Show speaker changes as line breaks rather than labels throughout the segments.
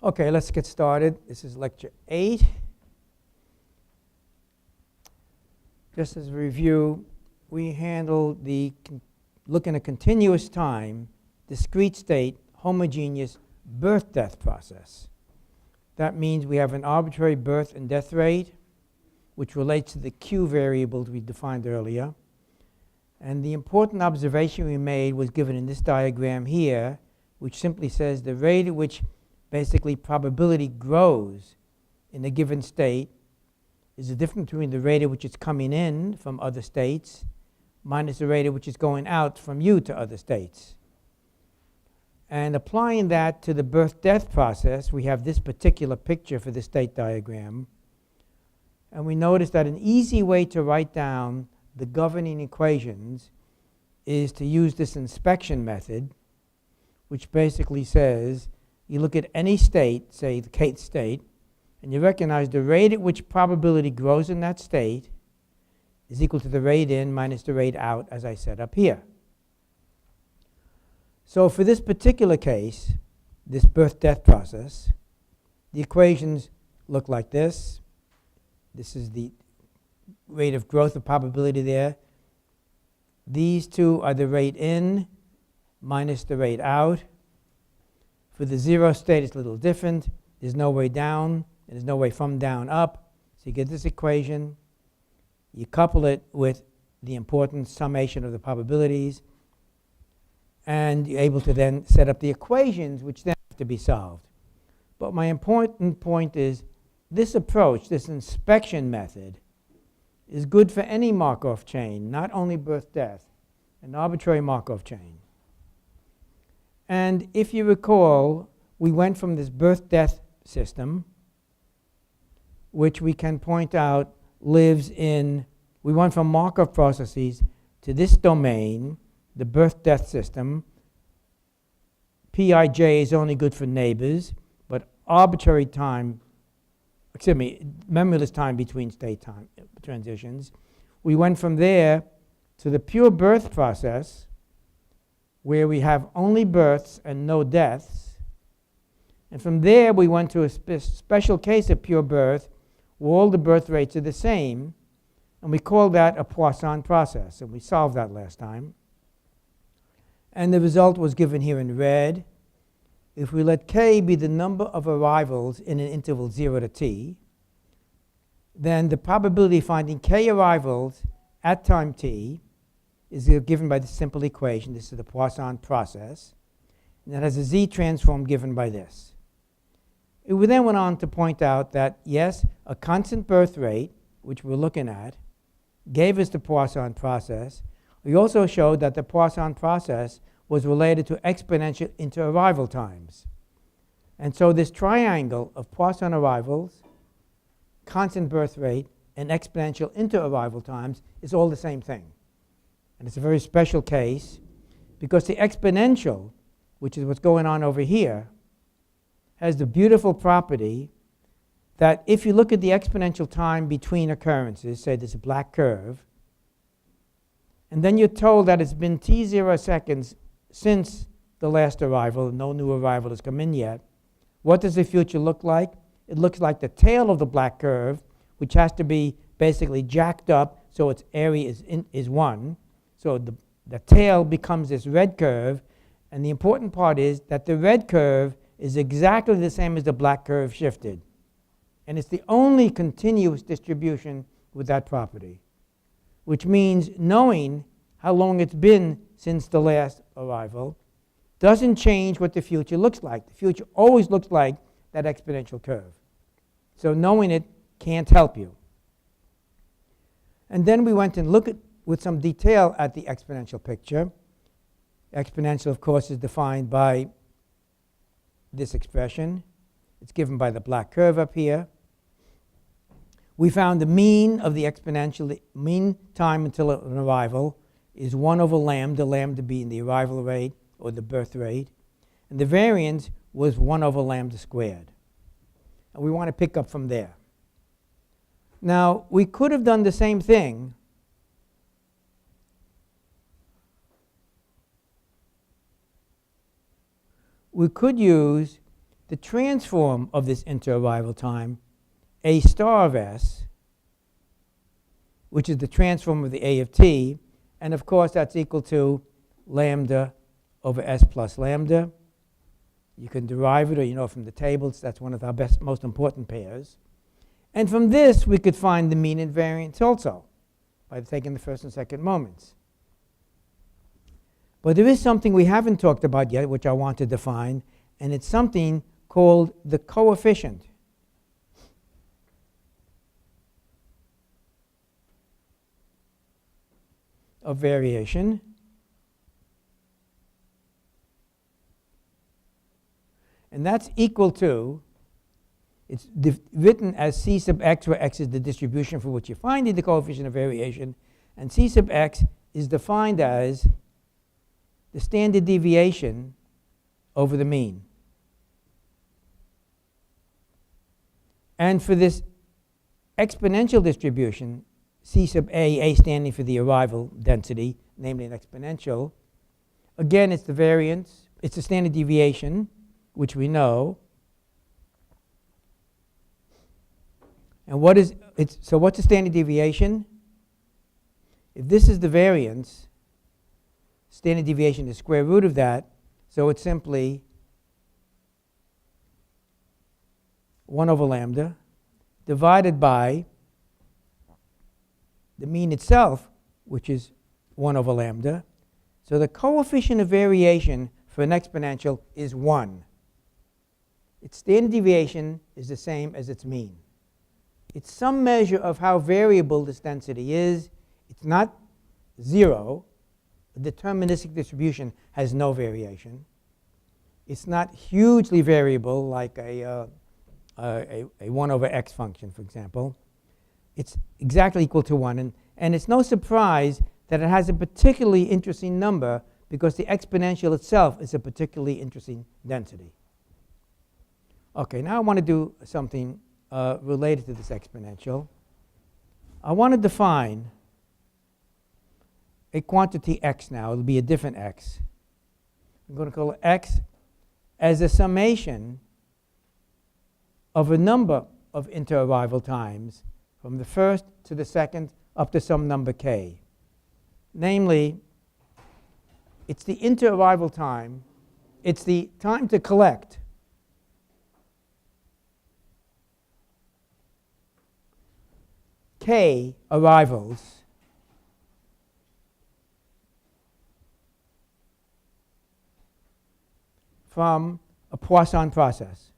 Okay, let's get started. This is lecture 8. Just as a review, we handled the looking at continuous time, discrete state, homogeneous birth-death process. That means we have an arbitrary birth and death rate, which relates to the Q variables we defined earlier. And the important observation we made was given in this diagram here, which simply says the rate at which basically probability grows in a given state is the difference between the rate at which it's coming in from other states minus the rate at which it's going out from you to other states. And applying that to the birth-death process, we have this particular picture for the state diagram. And we notice that an easy way to write down the governing equations is to use this inspection method, which basically says you look at any state, say the kth state, and you recognize the rate at which probability grows in that state is equal to the rate in minus the rate out, as I said up here. So for this particular case, this birth-death process, the equations look like this. This is the rate of growth of probability there. These two are the rate in minus the rate out. For the zero state, it's a little different. There's no way down, and there's no way from down up. So you get this equation. You couple it with the important summation of the probabilities, and you're able to then set up the equations, which then have to be solved. But my important point is this approach, this inspection method, is good for any Markov chain, not only birth-death, an arbitrary Markov chain. And if you recall, we went from this birth-death system, which we can point out lives in, we went from Markov processes to this domain, the birth-death system. Pij is only good for neighbors, but arbitrary time, memoryless time between state time transitions. We went from there to the pure birth process, where we have only births and no deaths. And from there, we went to a special case of pure birth, where all the birth rates are the same, and we call that a Poisson process, and we solved that last time. And the result was given here in red. If we let k be the number of arrivals in an interval 0 to t, then the probability of finding k arrivals at time t is given by this simple equation. This is the Poisson process. And it has a z transform given by this. We then went on to point out that, yes, a constant birth rate, which we're looking at, gave us the Poisson process. We also showed that the Poisson process was related to exponential inter-arrival times. And so this triangle of Poisson arrivals, constant birth rate, and exponential inter-arrival times is all the same thing. And it's a very special case because the exponential, which is what's going on over here, has the beautiful property that if you look at the exponential time between occurrences, say this black curve, and then you're told that it's been t0 seconds since the last arrival, no new arrival has come in yet, what does the future look like? It looks like the tail of the black curve, which has to be basically jacked up so its area is 1. So the tail becomes this red curve, and the important part is that the red curve is exactly the same as the black curve shifted. And it's the only continuous distribution with that property, which means knowing how long it's been since the last arrival doesn't change what the future looks like. The future always looks like that exponential curve. So knowing it can't help you. And then we went and looked at, with some detail at the exponential picture. Exponential, of course, is defined by this expression. It's given by the black curve up here. We found the mean of the exponential, the mean time until an arrival is 1 over lambda, lambda being the arrival rate or the birth rate. And the variance was 1 over lambda squared. And we want to pick up from there. Now, we could have done the same thing we could use the transform of this interarrival time, A star of S, which is the transform of the A of t, and of course that's equal to lambda over S plus lambda. You can derive it, or you know from the tables, that's one of our most important pairs. And from this, we could find the mean and variance also, by taking the first and second moments. But there is something we haven't talked about yet, which I want to define, and it's something called the coefficient of variation. And that's equal to, it's written as C sub x, where x is the distribution for which you're finding the coefficient of variation, and C sub x is defined as the standard deviation over the mean. And for this exponential distribution, C sub A standing for the arrival density, namely an exponential, again it's the variance, it's the standard deviation, which we know. And so what's the standard deviation? If this is the variance, standard deviation is square root of that, so it's simply 1 over lambda divided by the mean itself, which is 1 over lambda. So the coefficient of variation for an exponential is 1. Its standard deviation is the same as its mean. It's some measure of how variable this density is. It's not 0. A deterministic distribution has no variation. It's not hugely variable like a 1 over x function, for example. It's exactly equal to 1. And it's no surprise that it has a particularly interesting number because the exponential itself is a particularly interesting density. Okay, now I want to do something related to this exponential. I want to define a quantity x now. It'll be a different x. I'm going to call it x as a summation of a number of interarrival times from the first to the second up to some number k. Namely, it's the interarrival time. It's the time to collect k arrivals from a Poisson process.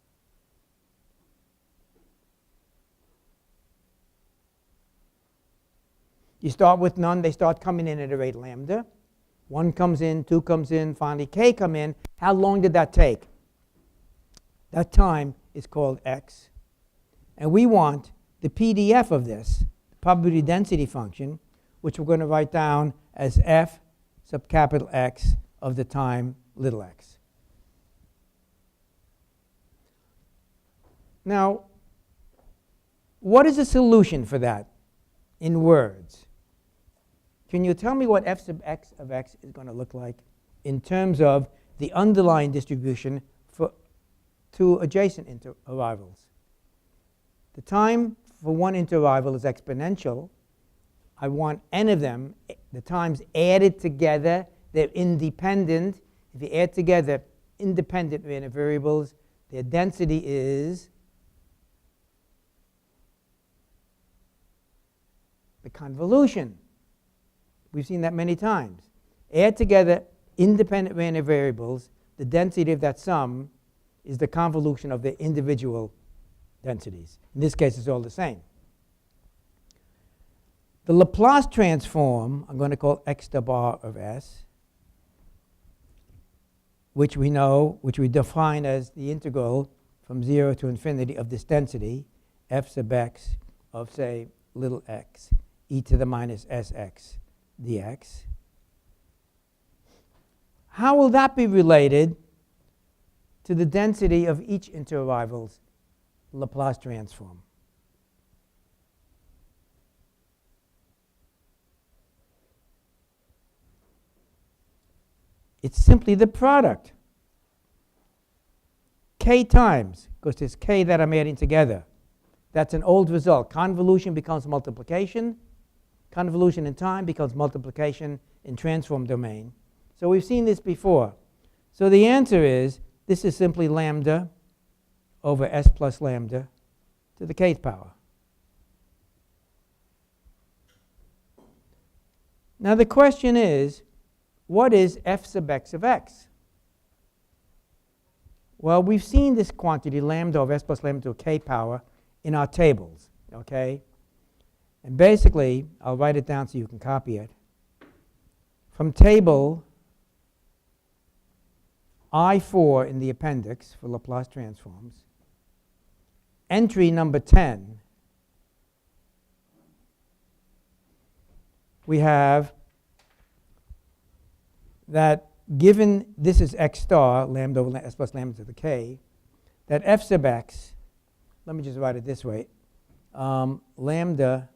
You start with none. They start coming in at a rate lambda. 1 comes in, 2 comes in, finally k come in. How long did that take? That time is called x. And we want the PDF of this, the probability density function, which we're going to write down as f sub capital X of the time little x. Now, what is the solution for that in words? Can you tell me what f sub x of x is going to look like in terms of the underlying distribution for two adjacent interarrivals? The time for one interarrival is exponential. I want n of them, the times added together. They're independent. If you add together independent random variables, their density is the convolution. We've seen that many times. Add together independent random variables, the density of that sum is the convolution of the individual densities. In this case, it's all the same. The Laplace transform, I'm going to call x sub r of s, which we know, which we define as the integral from 0 to infinity of this density, f sub x of, say, little x, e to the minus sx dx. How will that be related to the density of each interarrival's Laplace transform? It's simply the product k times, because it's k that I'm adding together. That's an old result. Convolution becomes multiplication. Convolution in time becomes multiplication in transform domain. So we've seen this before. So the answer is, this is simply lambda over s plus lambda to the kth power. Now the question is, what is f sub x of x? Well, we've seen this quantity, lambda over s plus lambda to a k power, in our tables, okay? And basically, I'll write it down so you can copy it. From table I4 in the appendix for Laplace transforms, entry number 10, we have that given this is x star, lambda over s plus lambda to the k, that f sub x, let me just write it this way, lambda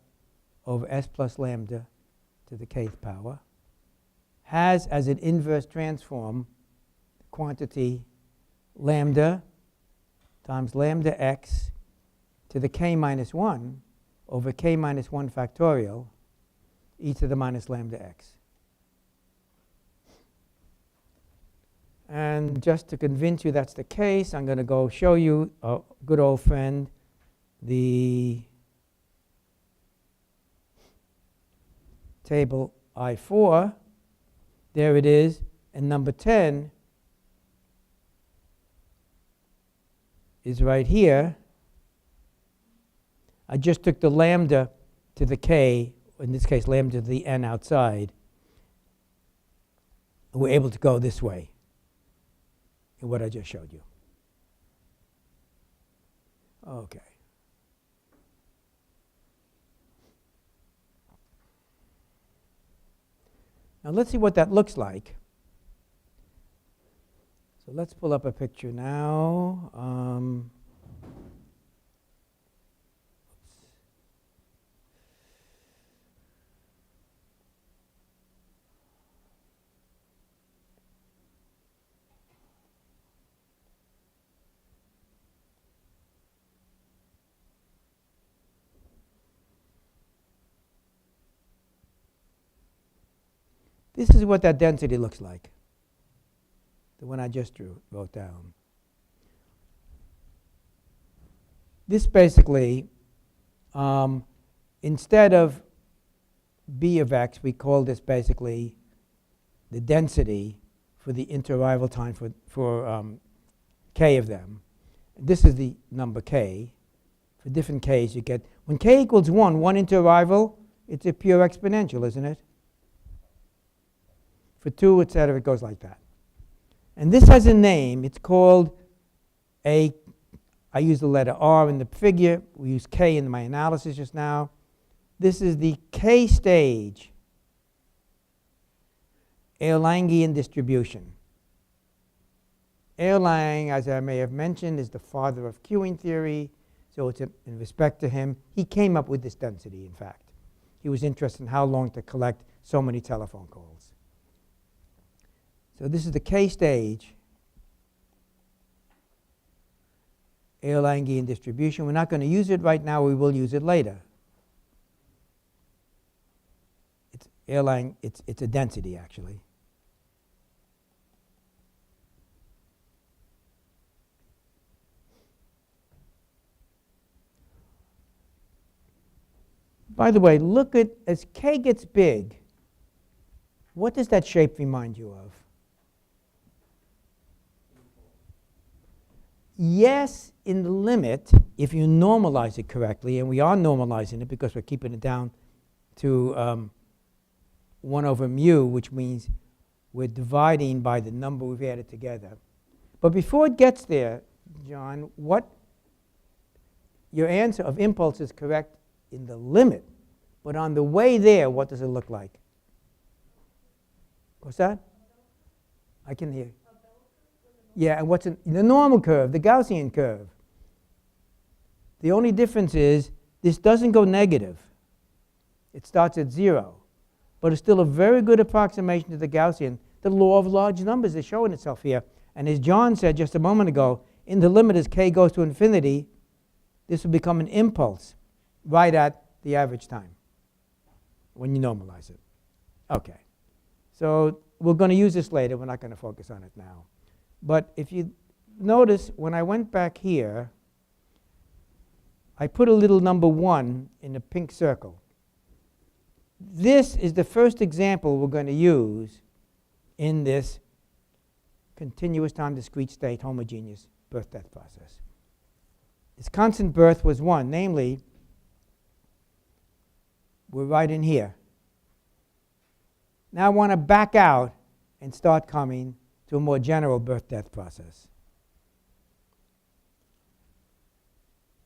over s plus lambda to the kth power has as an inverse transform quantity lambda times lambda x to the k minus 1 over k minus 1 factorial e to the minus lambda x. And just to convince you that's the case, I'm going to go show you a good old friend, the table I4. There it is. And number 10 is right here. I just took the lambda to the k, in this case lambda to the n outside. We're able to go this way in what I just showed you. Okay. Now let's see what that looks like. So let's pull up a picture now. This is what that density looks like, the one I just wrote down. This basically, instead of b of x, we call this basically the density for the interarrival time for k of them. This is the number k. For different k's, you get, when k equals 1 interarrival, it's a pure exponential, isn't it? For 2, etc., it goes like that. And this has a name. It's called I use the letter R in the figure. We use K in my analysis just now. This is the K stage Erlangian distribution. Erlang, as I may have mentioned, is the father of queuing theory. So it's in respect to him. He came up with this density, in fact. He was interested in how long to collect so many telephone calls. So this is the K stage Erlangian distribution. We're not going to use it right now. We will use it later. It's Erlang. It's a density, actually. By the way, look at, as K gets big, what does that shape remind you of? Yes, in the limit, if you normalize it correctly, and we are normalizing it because we're keeping it down to 1 over mu, which means we're dividing by the number we've added together. But before it gets there, John, what your answer of impulse is correct in the limit, but on the way there, what does it look like? What's that? I can hear. Yeah, and what's in the normal curve, the Gaussian curve? The only difference is this doesn't go negative. It starts at 0. But it's still a very good approximation to the Gaussian. The law of large numbers is showing itself here. And as John said just a moment ago, in the limit as k goes to infinity, this will become an impulse right at the average time when you normalize it. Okay. So we're going to use this later. We're not going to focus on it now. But if you notice, when I went back here, I put a little number 1 in a pink circle. This is the first example we're going to use in this continuous time discrete state homogeneous birth-death process. Its constant birth was 1, namely, we're right in here. Now I want to back out and start coming to a more general birth-death process.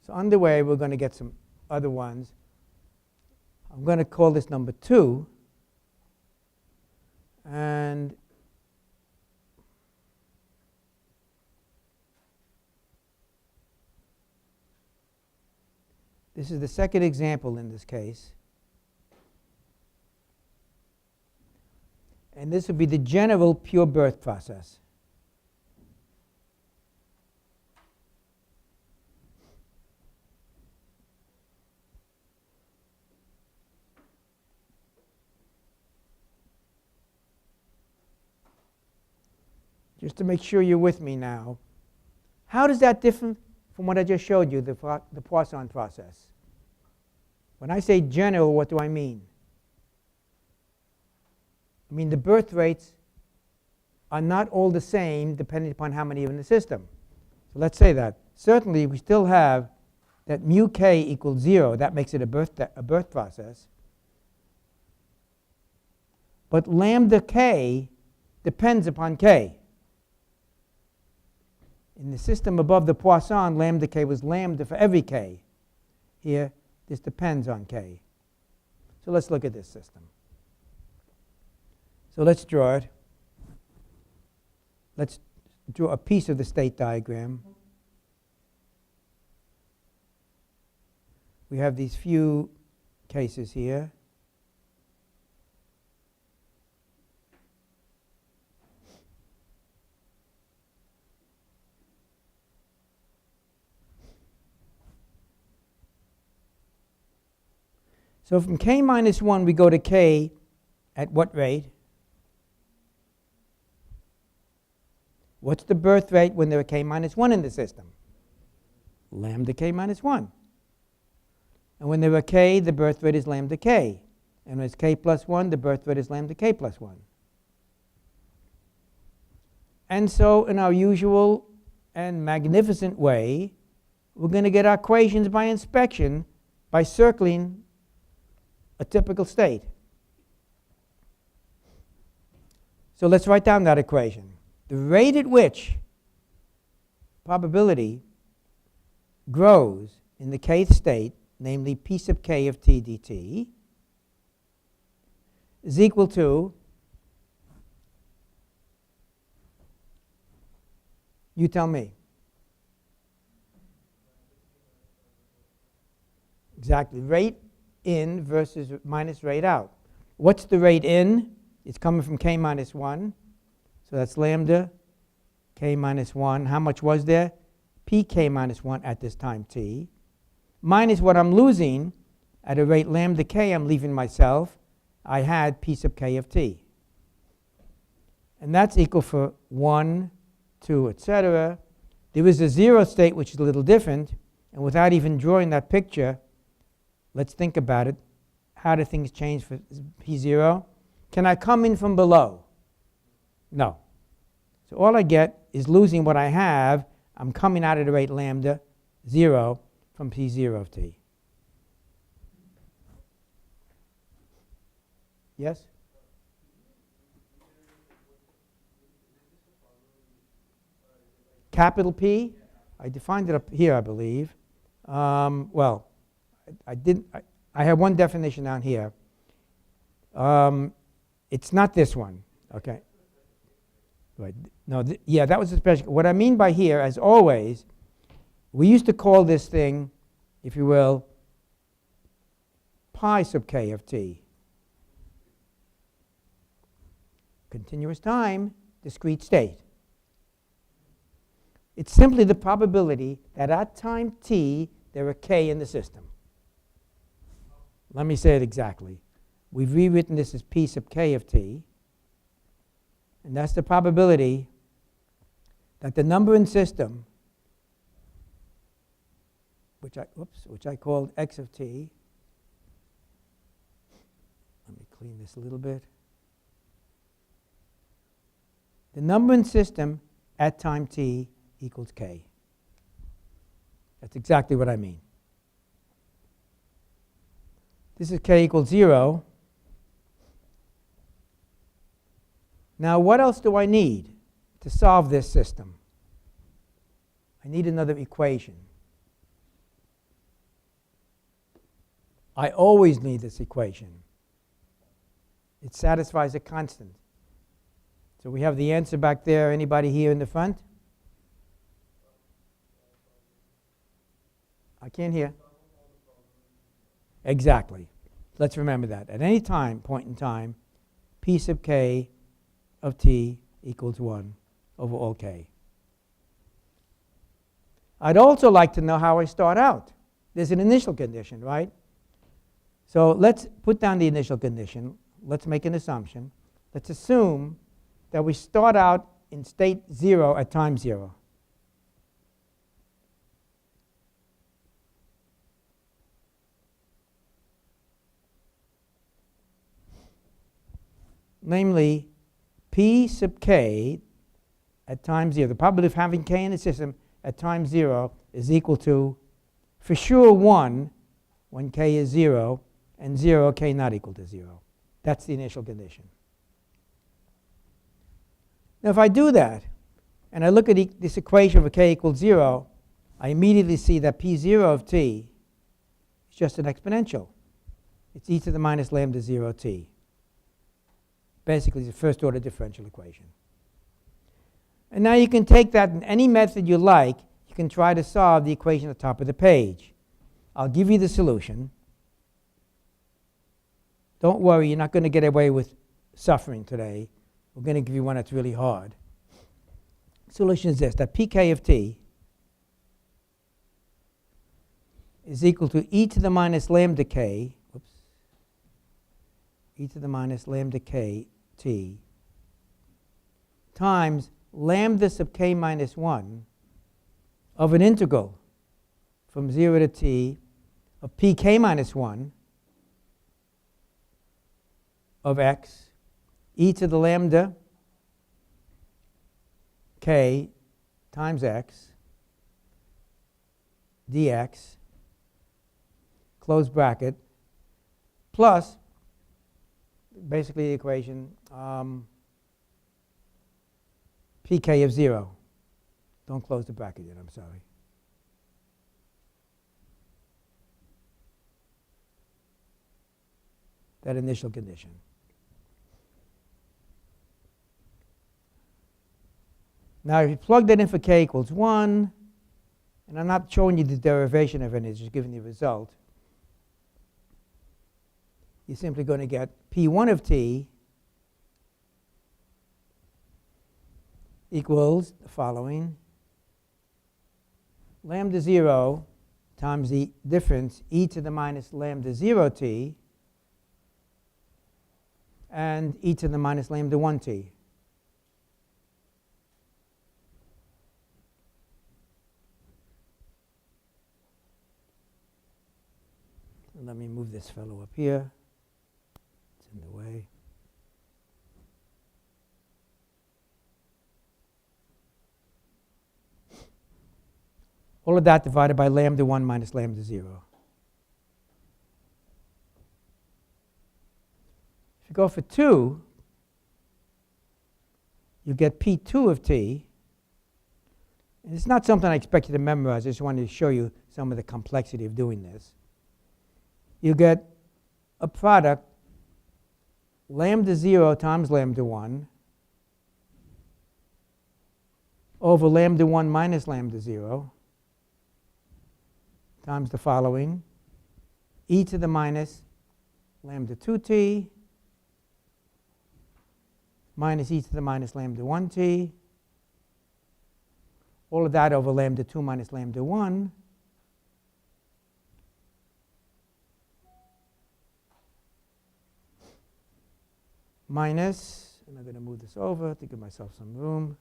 So underway, we're going to get some other ones. I'm going to call this number 2. And this is the second example in this case. And this would be the general pure birth process. Just to make sure you're with me now, how does that differ from what I just showed you, the Poisson process? When I say general, what do I mean? I mean the birth rates are not all the same depending upon how many are in the system. So let's say that. Certainly, we still have that mu k equals 0. That makes it a birth process. But lambda k depends upon k. In the system above the Poisson, lambda k was lambda for every k. Here, this depends on k. So let's look at this system. So let's draw it. Let's draw a piece of the state diagram. We have these few cases here. So from k minus 1, we go to k at what rate? What's the birth rate when there are k minus 1 in the system? Lambda k minus 1. And when there are k, the birth rate is lambda k. And when it's k plus 1, the birth rate is lambda k plus 1. And so in our usual and magnificent way, we're going to get our equations by inspection by circling a typical state. So let's write down that equation. The rate at which probability grows in the kth state, namely p sub k of t dt, is equal to, you tell me. Exactly. Rate in versus minus rate out. What's the rate in? It's coming from k minus 1. So that's lambda k minus 1. How much was there? pk minus 1 at this time t. Minus what I'm losing at a rate lambda k, I'm leaving myself. I had p sub k of t. And that's equal for 1, 2, etc. There is a 0 state, which is a little different. And without even drawing that picture, let's think about it. How do things change for P0? Can I come in from below? No. So all I get is losing what I have. I'm coming out at the rate lambda 0 from P0 of t. Yes? Capital P? I defined it up here, I believe. Well, I have one definition down here. It's not this one, okay? Right. No, yeah, that was a special. What I mean by here, as always, we used to call this thing, if you will, pi sub k of t. Continuous time, discrete state. It's simply the probability that at time t, there are k in the system. Let me say it exactly. We've rewritten this as p sub k of t. And that's the probability that the number in system, which I called x of t. Let me clean this a little bit. The number in system at time t equals k. That's exactly what I mean. This is k equals 0. Now, what else do I need to solve this system? I need another equation. I always need this equation. It satisfies a constant. So we have the answer back there. Anybody here in the front? I can't hear. Exactly. Let's remember that. At any point in time, p sub k of t equals 1 over all k. I'd also like to know how I start out. There's an initial condition, right? So let's put down the initial condition. Let's make an assumption. Let's assume that we start out in state 0 at time 0. Namely, p sub k at time 0, the probability of having k in the system at time 0 is equal to, for sure, 1 when k is 0, and 0, k not equal to 0. That's the initial condition. Now, if I do that, and I look at this equation for k equals 0, I immediately see that p0 of t is just an exponential. It's e to the minus lambda 0 t. Basically, it's a first order differential equation. And now you can take that in any method you like. You can try to solve the equation at the top of the page. I'll give you the solution. Don't worry, you're not going to get away with suffering today. We're going to give you one that's really hard. The solution is this, that pk of t is equal to e to the minus lambda k, e to the minus lambda k t times lambda sub k minus 1 of an integral from 0 to t of pk minus 1 of x e to the lambda k times x dx, close bracket, plus basically the equation pk of 0. Don't close the bracket yet, I'm sorry. That initial condition. Now, if you plug that in for k equals 1, and I'm not showing you the derivation of it, it's just giving you the result, you're simply going to get p1 of t equals the following. Lambda 0 times the difference e to the minus lambda 0 t and e to the minus lambda 1 t. Let me move this fellow up here. It's in the way. All of that divided by lambda 1 minus lambda 0. If you go for 2, you get p2 of t. And it's not something I expect you to memorize. I just wanted to show you some of the complexity of doing this. You get a product lambda 0 times lambda 1 over lambda 1 minus lambda 0 times the following, e to the minus lambda 2t minus e to the minus lambda 1t All of that over lambda 2 minus lambda 1. Minus, and I'm going to move this over to give myself some room.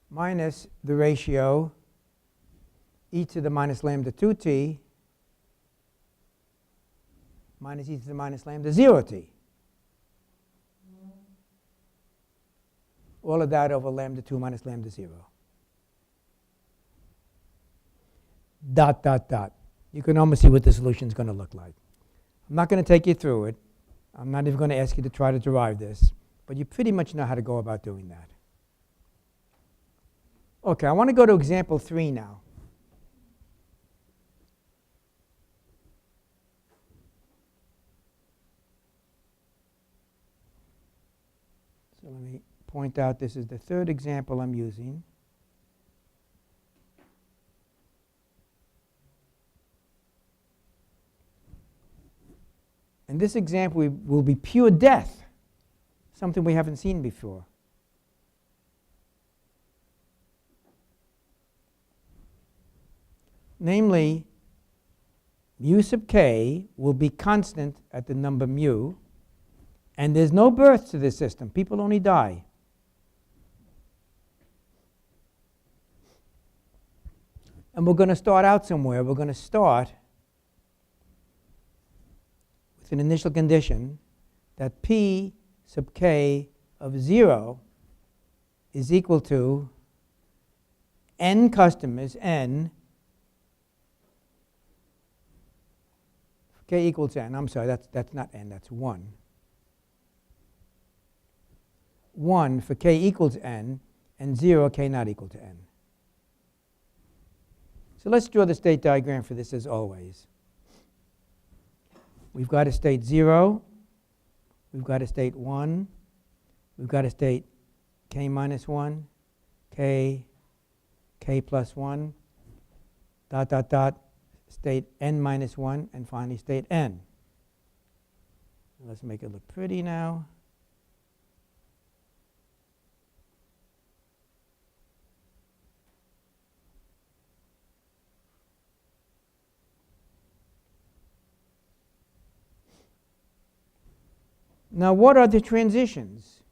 Minus the ratio e to the minus lambda 2t minus e to the minus lambda 0t. All of that over lambda 2 minus lambda 0. Dot, dot, dot. You can almost see what the solution is going to look like. I'm not going to take you through it. I'm not even going to ask you to try to derive this. But you pretty much know how to go about doing that. OK, I want to go to example 3 now. So let me point out this is the third example I'm using. And this example will be pure death, something we haven't seen before. Namely, mu sub k will be constant at the number mu, and there's no birth to this system. People only die. And we're going to start out somewhere. We're going to start with an initial condition that p sub k of 0 is equal to n customers, n, k equals n. I'm sorry, that's not n, that's 1. 1 for k equals n, and 0, k not equal to n. So let's draw the state diagram for this as always. We've got a state 0. We've got a state 1. We've got a state k minus 1, k plus 1, dot, dot, dot, state n minus 1, and finally state n. Let's make it look pretty now. Now, what are the transitions?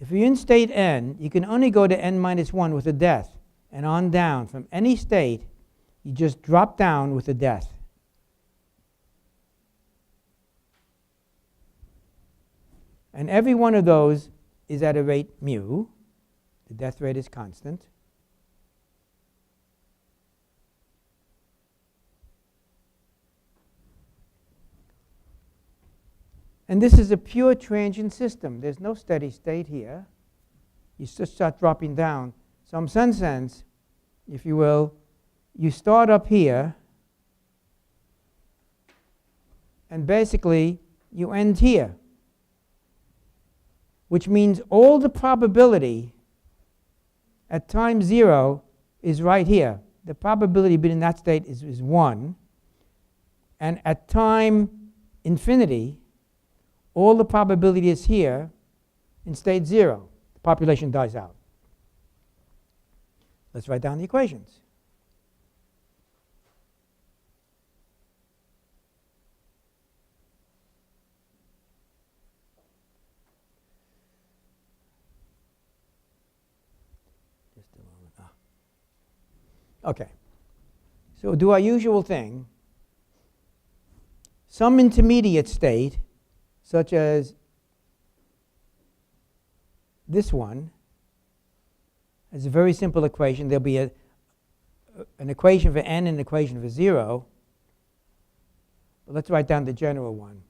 If you're in state n, you can only go to n minus 1 with a death, and on down. From any state, you just drop down with a death. And every one of those is at a rate mu. The death rate is constant. And this is a pure transient system. There's no steady state here. You just start dropping down. So in some sense, if you will, you start up here, and basically you end here, which means all the probability at time 0 is right here. The probability being in that state is 1. And at time infinity, all the probability is here in state 0. The population dies out. Let's write down the equations. Just a moment. OK. So do our usual thing. Some intermediate state, such as this one, is a very simple equation. There'll be an equation for n and an equation for 0. But let's write down the general one.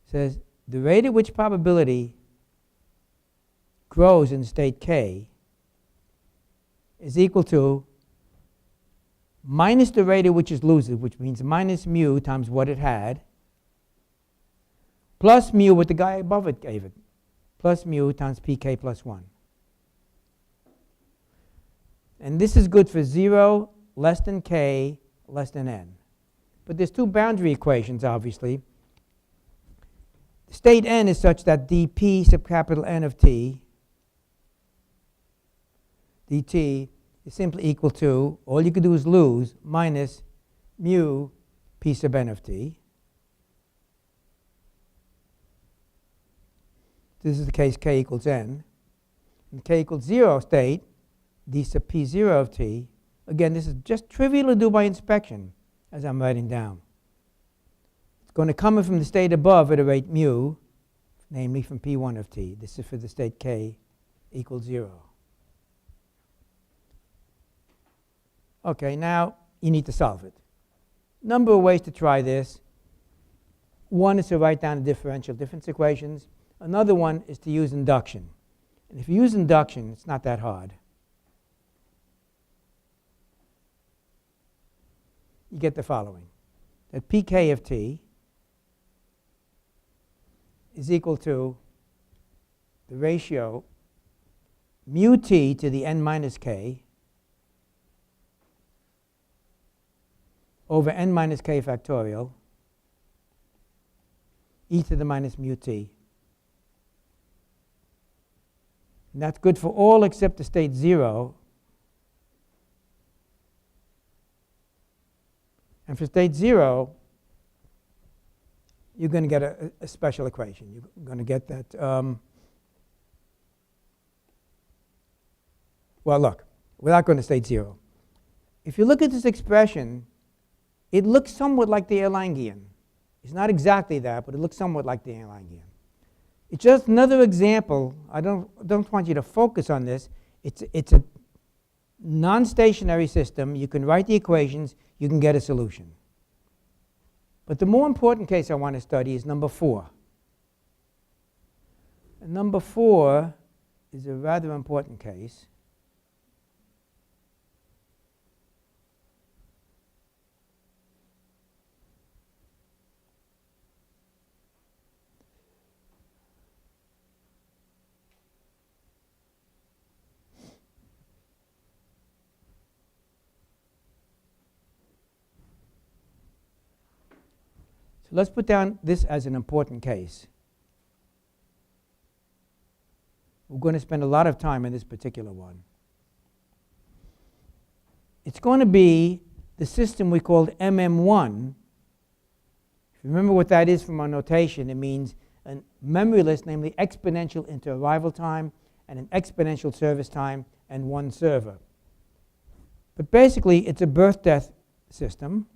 It says the rate at which probability grows in state k is equal to minus the rate at which it loses, which means minus mu times what it had, plus mu what the guy above it gave it, plus mu times pk plus 1. And this is good for 0, less than k, less than n. But there's two boundary equations, obviously. State n is such that dp sub capital N of t dt is simply equal to, all you can do is lose, minus mu p sub n of t. This is the case k equals n. In k equals 0 state, d sub p0 of t, again, this is just trivial to do by inspection, as I'm writing down. It's going to come in from the state above at a rate mu, namely from p1 of t. This is for the state k equals 0. Okay, now you need to solve it. Number of ways to try this. One is to write down the differential difference equations. Another one is to use induction. And if you use induction, it's not that hard. You get the following. That pk of t is equal to the ratio mu t to the n minus k over n minus k factorial e to the minus mu t. And that's good for all except the state 0. And for state 0, you're going to get a special equation. You're going to get that. Well, look, without going to state 0. If you look at this expression, it looks somewhat like the Erlangian. It's not exactly that, but it looks somewhat like the Erlangian. It's just another example. I don't want you to focus on this. It's a non-stationary system. You can write the equations. You can get a solution. But the more important case I want to study is number 4. And number 4 is a rather important case. Let's put down this as an important case. We're going to spend a lot of time on this particular one. It's going to be the system we called MM1. If you remember what that is from our notation, it means a memory list, namely exponential inter-arrival time and an exponential service time and one server. But basically, it's a birth-death system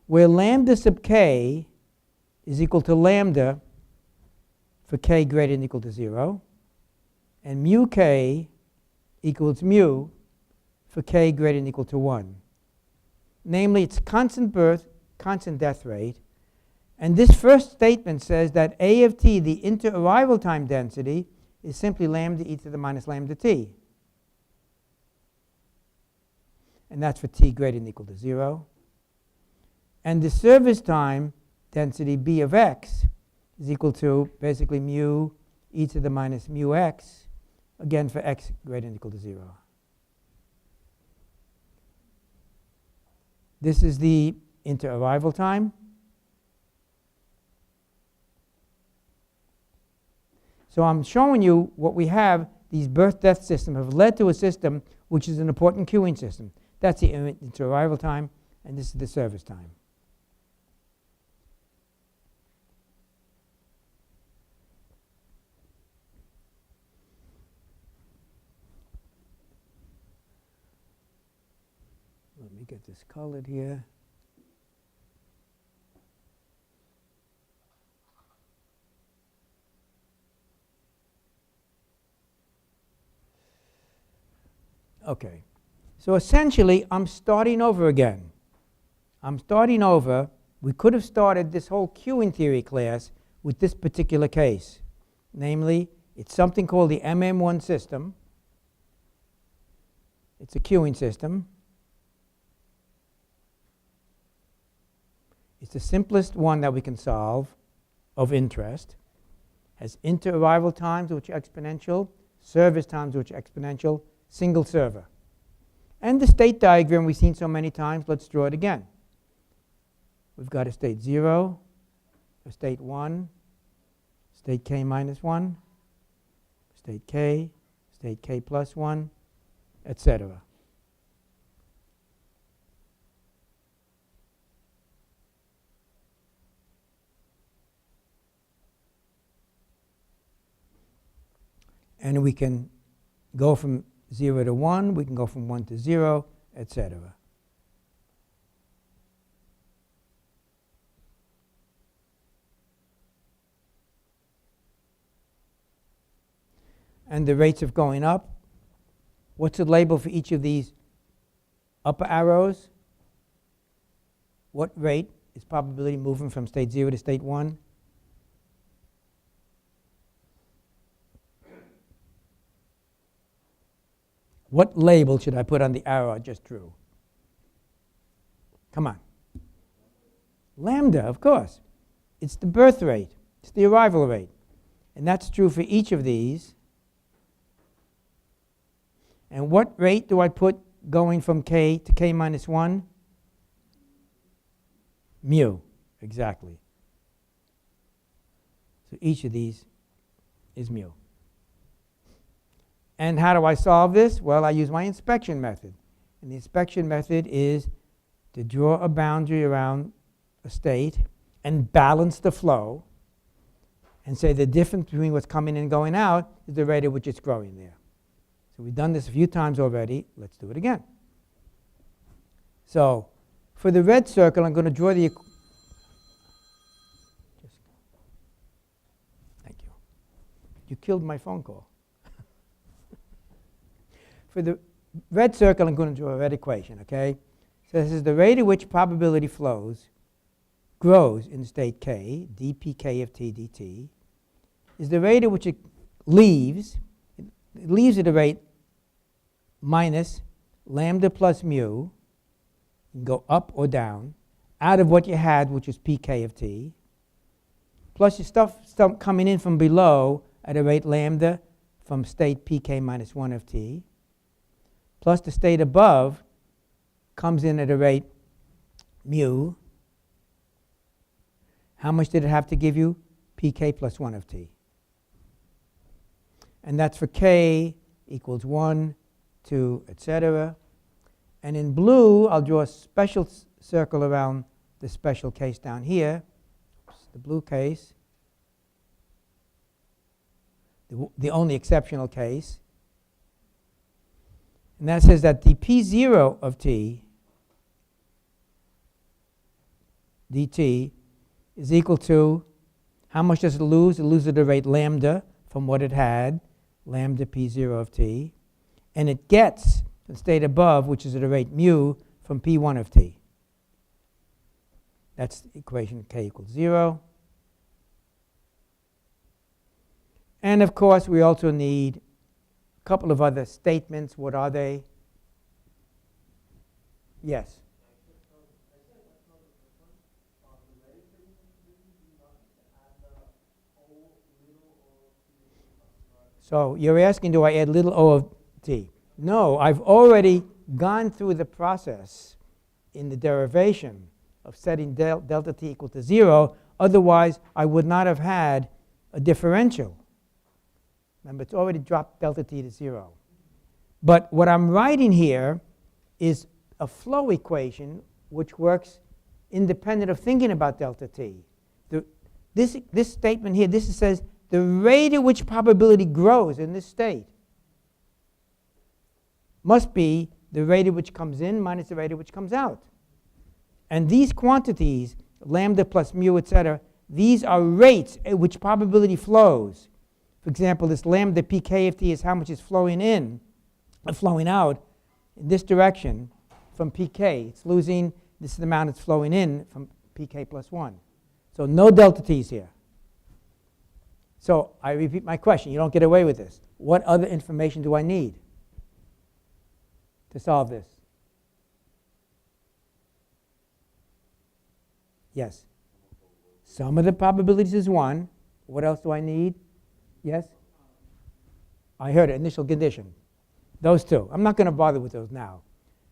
where lambda sub k is equal to lambda for k greater than or equal to 0, and mu k equals mu for k greater than or equal to 1. Namely, it's constant birth, constant death rate. And this first statement says that A of t, the inter-arrival time density, is simply lambda e to the minus lambda t. And that's for t greater than or equal to 0. And the service time density B of x is equal to basically mu e to the minus mu x, again for x greater than or equal to 0. This is the inter-arrival time. So I'm showing you what we have. These birth-death systems have led to a system which is an important queuing system. That's the inter-arrival time, and this is the service time. Let me get this colored here. Okay, so essentially I'm starting over again. I'm starting over. We could have started this whole queuing theory class with this particular case. Namely, it's something called the MM1 system. It's a queuing system. It's the simplest one that we can solve of interest. Has inter-arrival times which are exponential, service times which are exponential, single server. And the state diagram we've seen so many times, let's draw it again. we've got a state 0, a state 1, state k minus 1, state k plus 1, etc. And we can go from 0 to 1, we can go from 1 to 0, etc. And the rates of going up, what's the label for each of these upper arrows? What rate is probability moving from state 0 to state 1? What label should I put on the arrow I just drew? Come on. Lambda, of course. It's the birth rate. It's the arrival rate. And that's true for each of these. And what rate do I put going from k to k minus 1? Mu, exactly. So each of these is mu. And how do I solve this? Well, I use my inspection method. And the inspection method is to draw a boundary around a state and balance the flow and say the difference between what's coming in and going out is the rate at which it's growing there. So we've done this a few times already. Let's do it again. So for the red circle, I'm going to draw the... Thank you. You killed my phone call. For the red circle, I'm going to draw a red equation, okay? So this is the rate at which probability grows in state k, dpk of t dt, is the rate at which it leaves. It leaves at a rate minus lambda plus mu. You can go up or down, out of what you had, which is pk of t, plus your stuff coming in from below at a rate lambda from state pk minus 1 of t, plus the state above comes in at a rate mu. How much did it have to give you? pk plus 1 of t. And that's for k equals 1, 2, etc. And in blue, I'll draw a special circle around the special case down here. Oops, the blue case. The only exceptional case. And that says that the p0 of t dt is equal to, how much does it lose? It loses at the rate lambda from what it had, lambda p0 of t. And it gets the state above, which is at a rate mu, from p1 of t. That's the equation k equals 0. And of course, we also need a couple of other statements. What are they? Yes. So you're asking, do I add little o of t? No, I've already gone through the process in the derivation of setting delta t equal to 0. Otherwise, I would not have had a differential. Remember, it's already dropped delta t to 0. But what I'm writing here is a flow equation which works independent of thinking about delta t. This statement here, this says the rate at which probability grows in this state must be the rate at which comes in minus the rate at which comes out. And these quantities, lambda plus mu, etc., these are rates at which probability flows. For example, this lambda pk of t is how much is flowing in, flowing out in this direction from pk. It's losing, this is the amount it's flowing in from pk plus 1. So no delta t's here. So I repeat my question. You don't get away with this. What other information do I need to solve this? Yes. Sum of the probabilities is 1. What else do I need? Yes? I heard it, initial condition. Those two. I'm not going to bother with those now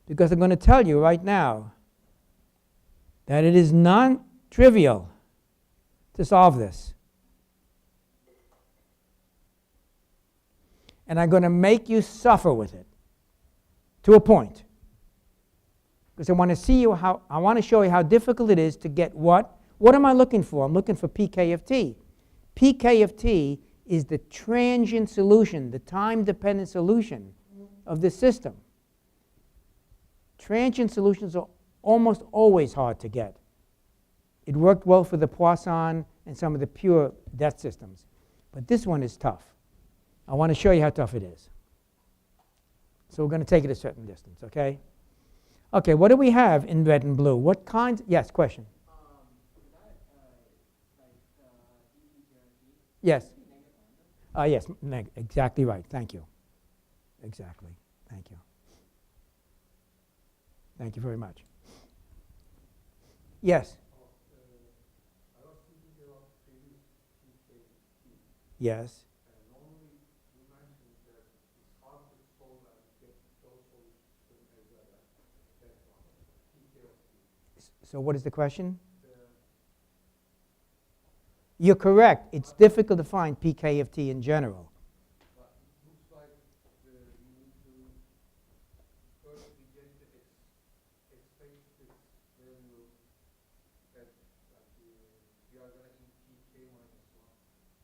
because I'm going to tell you right now that it is non-trivial to solve this. And I'm going to make you suffer with it to a point. Because I want to show you how difficult it is to get what? What am I looking for? I'm looking for pK of t. pK of t is the transient solution, the time-dependent solution of the system. Transient solutions are almost always hard to get. It worked well for the Poisson and some of the pure depth systems. But this one is tough. I want to show you how tough it is. So we're going to take it a certain distance, okay? Okay, what do we have in red and blue? What kinds? Yes, question. Yes. Yes, exactly right. Thank you. Exactly. Thank you. Thank you very much. Yes. Yes. So what is the question? You're correct. It's difficult to find pK of t in general.
But it looks like you need to first begin to expect this value that you are going to need pK minus 1.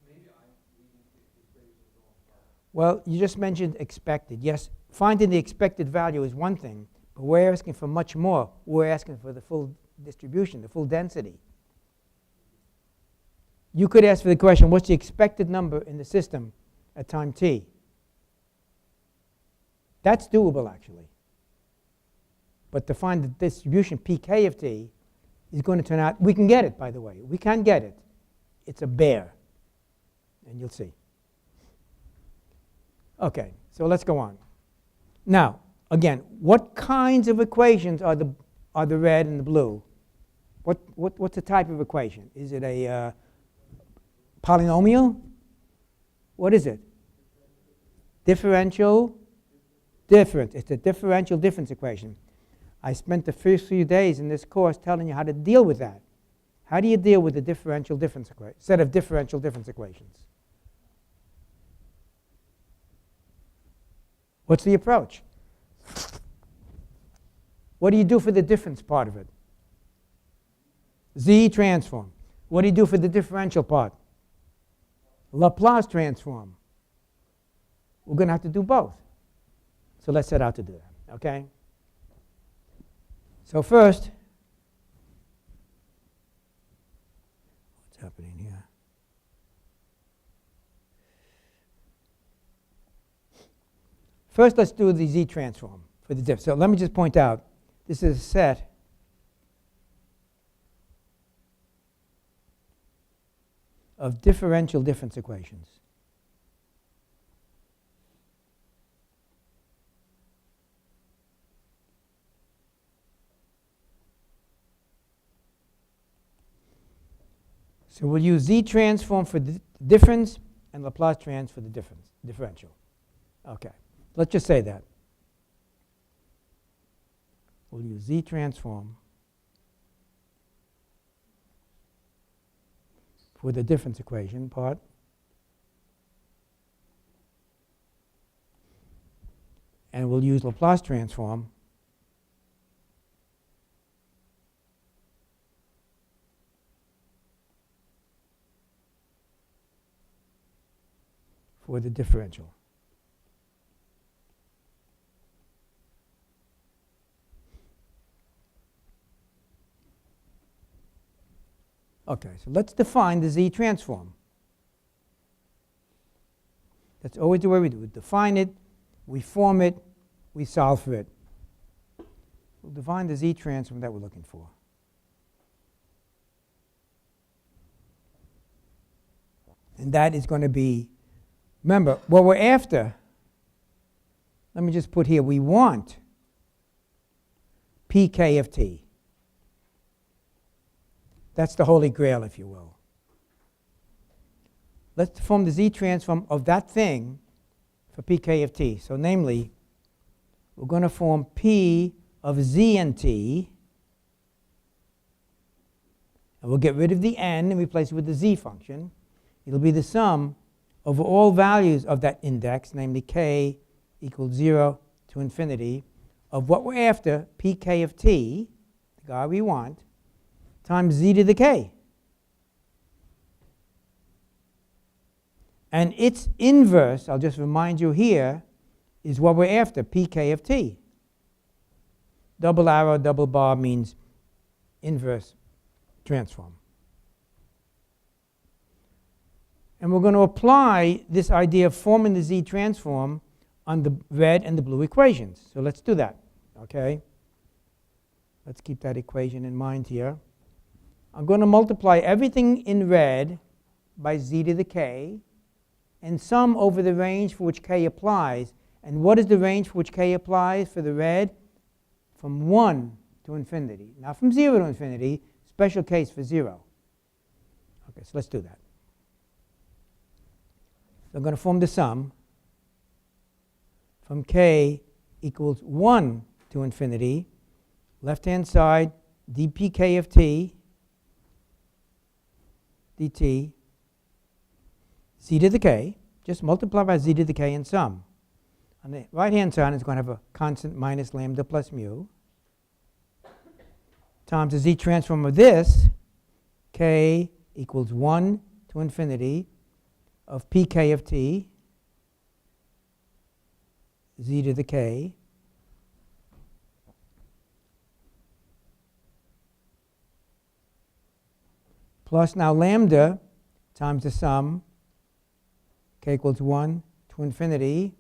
Maybe I'm reading the equation wrong.
Well, you just mentioned expected. Yes, finding the expected value is one thing, but we're asking for much more. We're asking for the full distribution, the full density. You could ask for the question, what's the expected number in the system at time t? That's doable, actually. But to find the distribution pK of t is going to turn out, we can get it, by the way. We can get it. It's a bear. And you'll see. Okay, so let's go on. Now, again, what kinds of equations are the red and the blue? What's the type of equation? Is it a polynomial? What is it? Differential difference. It's a differential difference equation. I spent the first few days in this course telling you how to deal with that. How do you deal with a differential difference set of differential difference equations? What's the approach? What do you do for the difference part of it? Z transform. What do you do for the differential part? Laplace transform. We're going to have to do both. So let's set out to do that, okay? So first, what's happening here? First, let's do the Z transform for the diff. So let me just point out, this is a set of differential difference equations. So we'll use Z transform for the difference and Laplace trans for the differential. Okay, let's just say that. We'll use Z transform for the difference equation part. And we'll use Laplace transform for the differential. Okay, so let's define the Z transform. That's always the way we do it. We define it, we form it, we solve for it. We'll define the Z transform that we're looking for. And that is going to be, remember, what we're after, let me just put here, we want pK of t. That's the holy grail, if you will. Let's form the Z transform of that thing for pK of t. So namely, we're going to form P of Z and t And we'll get rid of the n and replace it with the z function. It'll be the sum over all values of that index, namely k equals 0 to infinity, of what we're after, pk of t, the guy we want, times z to the k. And its inverse, I'll just remind you here, is what we're after, pk of t. Double arrow, double bar means inverse transform. And we're going to apply this idea of forming the z transform on the red and the blue equations. So let's do that, okay? Let's keep that equation in mind here. I'm going to multiply everything in red by z to the k and sum over the range for which k applies. And what is the range for which k applies for the red? From 1 to infinity. Not from 0 to infinity, special case for 0. Okay, so let's do that. So I'm going to form the sum from k equals 1 to infinity, left-hand side, dpk of t, dt, z to the k, just multiply by z to the k and sum. On the right-hand side, it's going to have a constant minus lambda plus mu, times the z transform of this, k equals 1 to infinity of pk of t, z to the k, plus now lambda times the sum, k equals 1 to infinity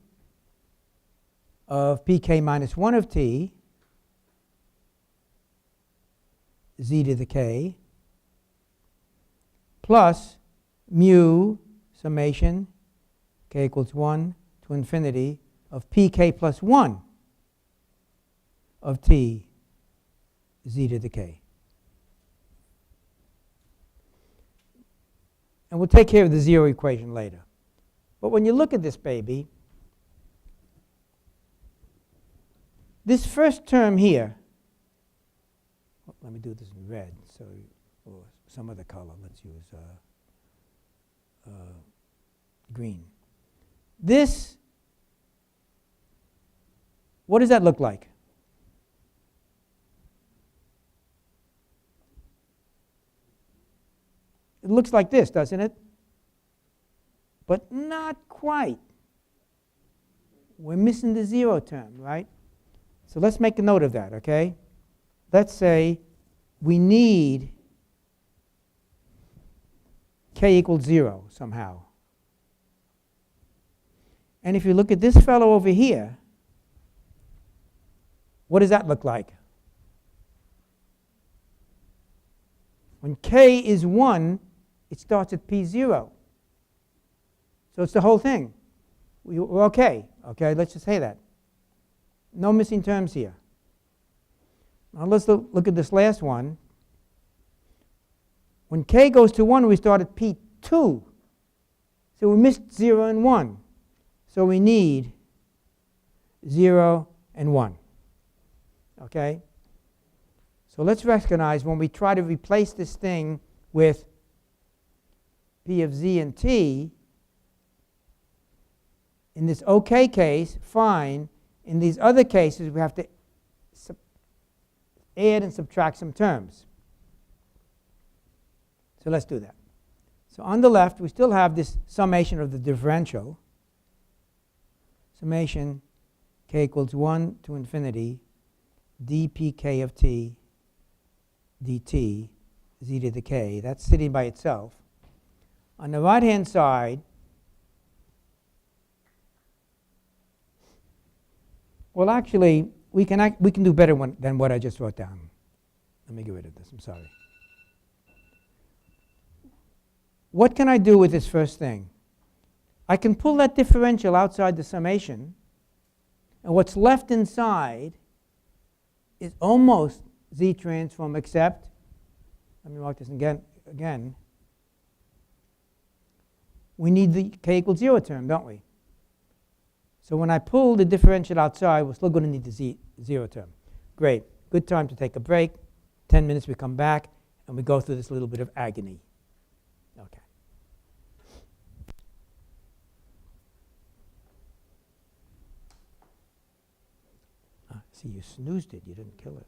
of pk minus 1 of t, z to the k, plus mu summation k equals 1 to infinity of pk plus 1 of t, z to the k. And we'll take care of the 0 equation later. But when you look at this baby, this first term here, let me do this in red, so, or some other color. Let's use green. This, what does that look like? It looks like this, doesn't it? But not quite. We're missing the 0 term, right? So let's make a note of that, okay? Let's say we need k equals 0 somehow. And if you look at this fellow over here, what does that look like? When k is 1, it starts at p0. So it's the whole thing. We're okay. Okay, let's just say that. No missing terms here. Now let's look at this last one. When k goes to 1, we start at p2. So we missed 0 and 1. So we need 0 and 1. Okay? So let's recognize when we try to replace this thing with p of z and t, in this OK case, fine. In these other cases, we have to add and subtract some terms. So let's do that. So on the left, we still have this summation of the differential. Summation k equals 1 to infinity dpk of t dt z to the k. That's sitting by itself. On the right-hand side, well, actually, we can do better than what I just wrote down. Let me get rid of this. I'm sorry. What can I do with this first thing? I can pull that differential outside the summation, and what's left inside is almost z transform, except, let me mark this again. We need the k equals 0 term, don't we? So when I pull the differential outside, we're still going to need the 0 term. Great. Good time to take a break. 10 minutes, we come back, And we go through this little bit of agony. Okay. See, you snoozed it, you didn't kill it.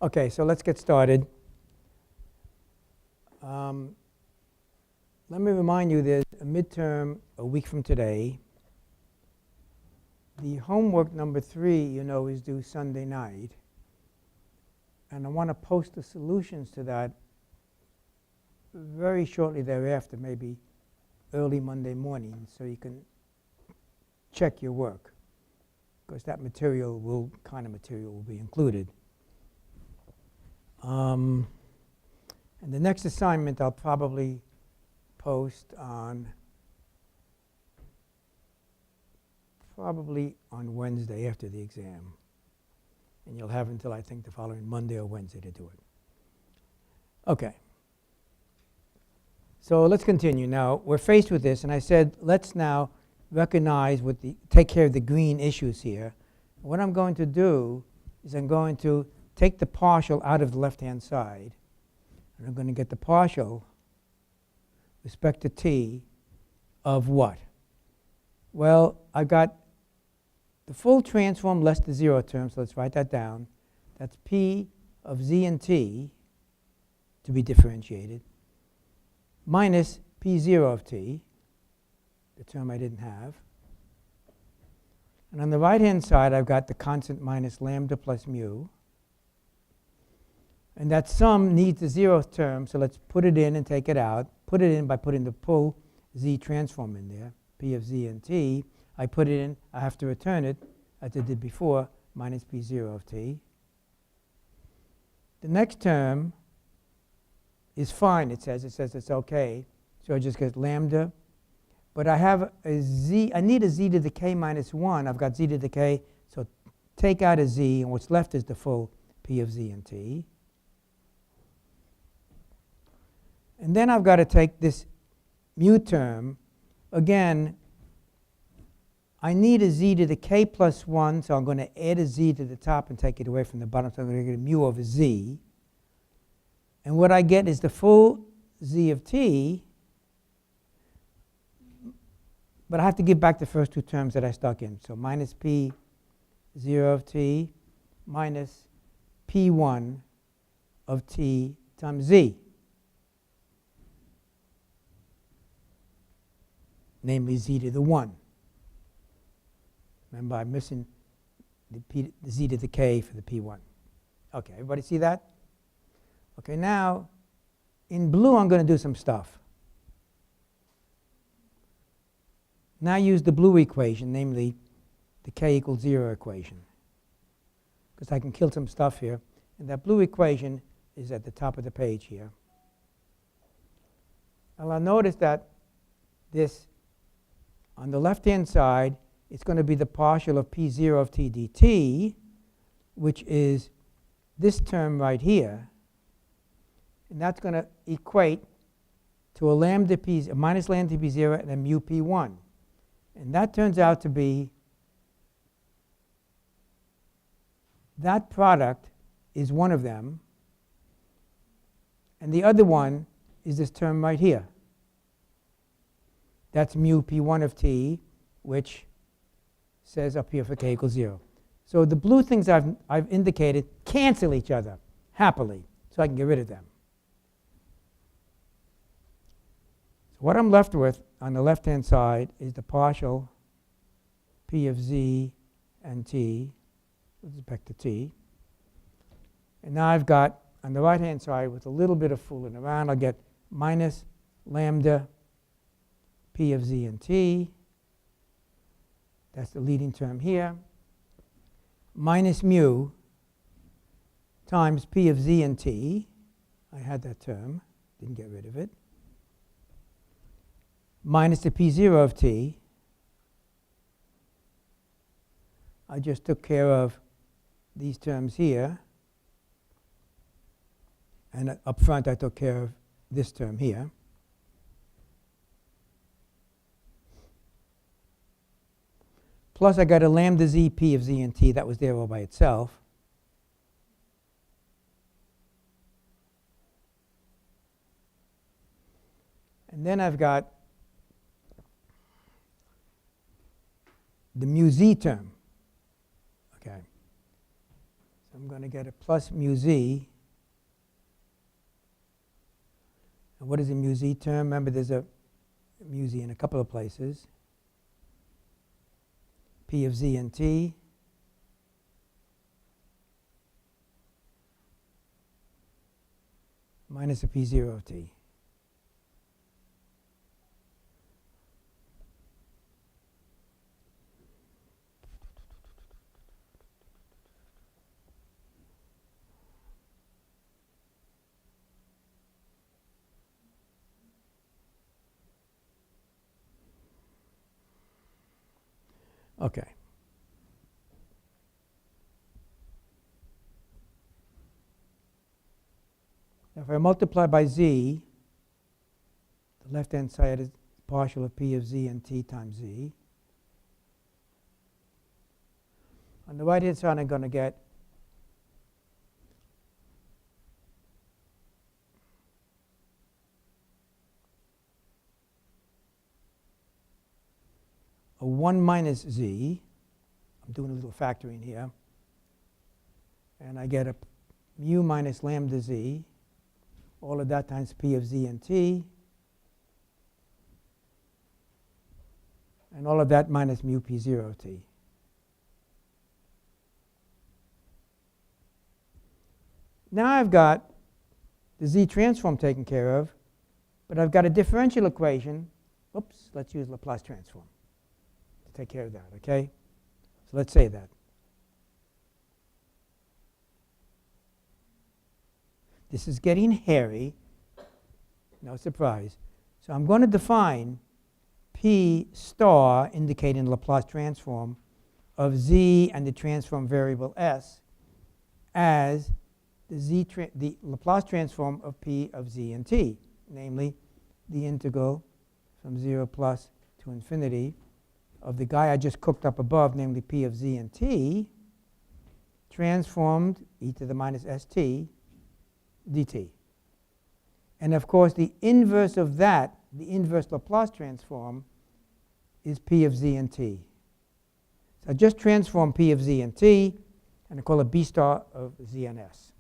Okay, so let's get started. Let me remind you there's a midterm a week from today. The homework number 3, you know, is due Sunday night. And I want to post the solutions to that very shortly thereafter, maybe early Monday morning, so you can check your work, because that kind of material will be included. And the next assignment I'll probably post on Wednesday after the exam. And you'll have until I think the following Monday or Wednesday to do it. Okay. So let's continue. Now, we're faced with this, and I said, let's now recognize take care of the green issues here. What I'm going to do is I'm going to take the partial out of the left-hand side, and I'm going to get the partial respect to t of what? Well, I've got the full transform less the 0 term, so let's write that down. That's p of z and t to be differentiated, minus p0 of t, the term I didn't have. And on the right-hand side, I've got the constant minus lambda plus mu. And that sum needs the 0th term, so let's put it in and take it out. Put it in by putting the full z transform in there, p of z and t. I put it in, I have to return it, as I did before, minus p0 of t. The next term is fine, it says it's okay. So I just get lambda. But I have a z, I need a z to the k minus 1. I've got z to the k, so take out a z, and what's left is the full p of z and t. And then I've got to take this mu term. Again, I need a z to the k plus 1, so I'm going to add a z to the top and take it away from the bottom, so I'm going to get a mu over z. And what I get is the full z of t, but I have to give back the first two terms that I stuck in. So minus p0 of t minus p1 of t times z, namely z to the 1. Remember, I'm missing the z to the k for the p1. Okay, everybody see that? Okay, now, in blue, I'm going to do some stuff. Now use the blue equation, namely the k equals 0 equation, because I can kill some stuff here. And that blue equation is at the top of the page here. And I'll notice that this, on the left-hand side, it's going to be the partial of p0 of t dt, which is this term right here. And that's going to equate to a lambda p, a minus lambda p0 and a mu p1. And that turns out to be, that product is one of them. And the other one is this term right here. That's mu p1 of t, which says up here for k equals 0. So the blue things I've indicated cancel each other happily, so I can get rid of them. So what I'm left with on the left-hand side is the partial p of z and t with respect to t. And now I've got, on the right-hand side, with a little bit of fooling around, I'll get minus lambda p of z and t. That's the leading term here. Minus mu times p of z and t. I had that term, didn't get rid of it. Minus the p0 of t. I just took care of these terms here. And up front, I took care of this term here. Plus, I got a lambda z p of z and t. That was there all by itself. And then I've got the mu z term. Okay. So I'm going to get a plus mu z. And what is a mu z term? Remember, there's a mu z in a couple of places. P of z and t minus a p0 of t. Okay. Now if I multiply by z, the left-hand side is partial of p of z and t times z. On the right-hand side, I'm going to get a 1 minus z. I'm doing a little factoring here. And I get a mu minus lambda z, all of that times p of z and t, and all of that minus mu p0 t. Now I've got the z transform taken care of, but I've got a differential equation. Oops, let's use Laplace transform to take care of that, okay? So let's say that. This is getting hairy, no surprise. So I'm going to define P star, indicating Laplace transform, of z and the transform variable s as the Laplace transform of P of z and t, namely the integral from 0 plus to infinity of the guy I just cooked up above, namely P of z and t, transformed e to the minus st dt. And of course, the inverse of that, the inverse Laplace transform, is P of z and t. So I just transform P of z and t, and I call it B star of z and s.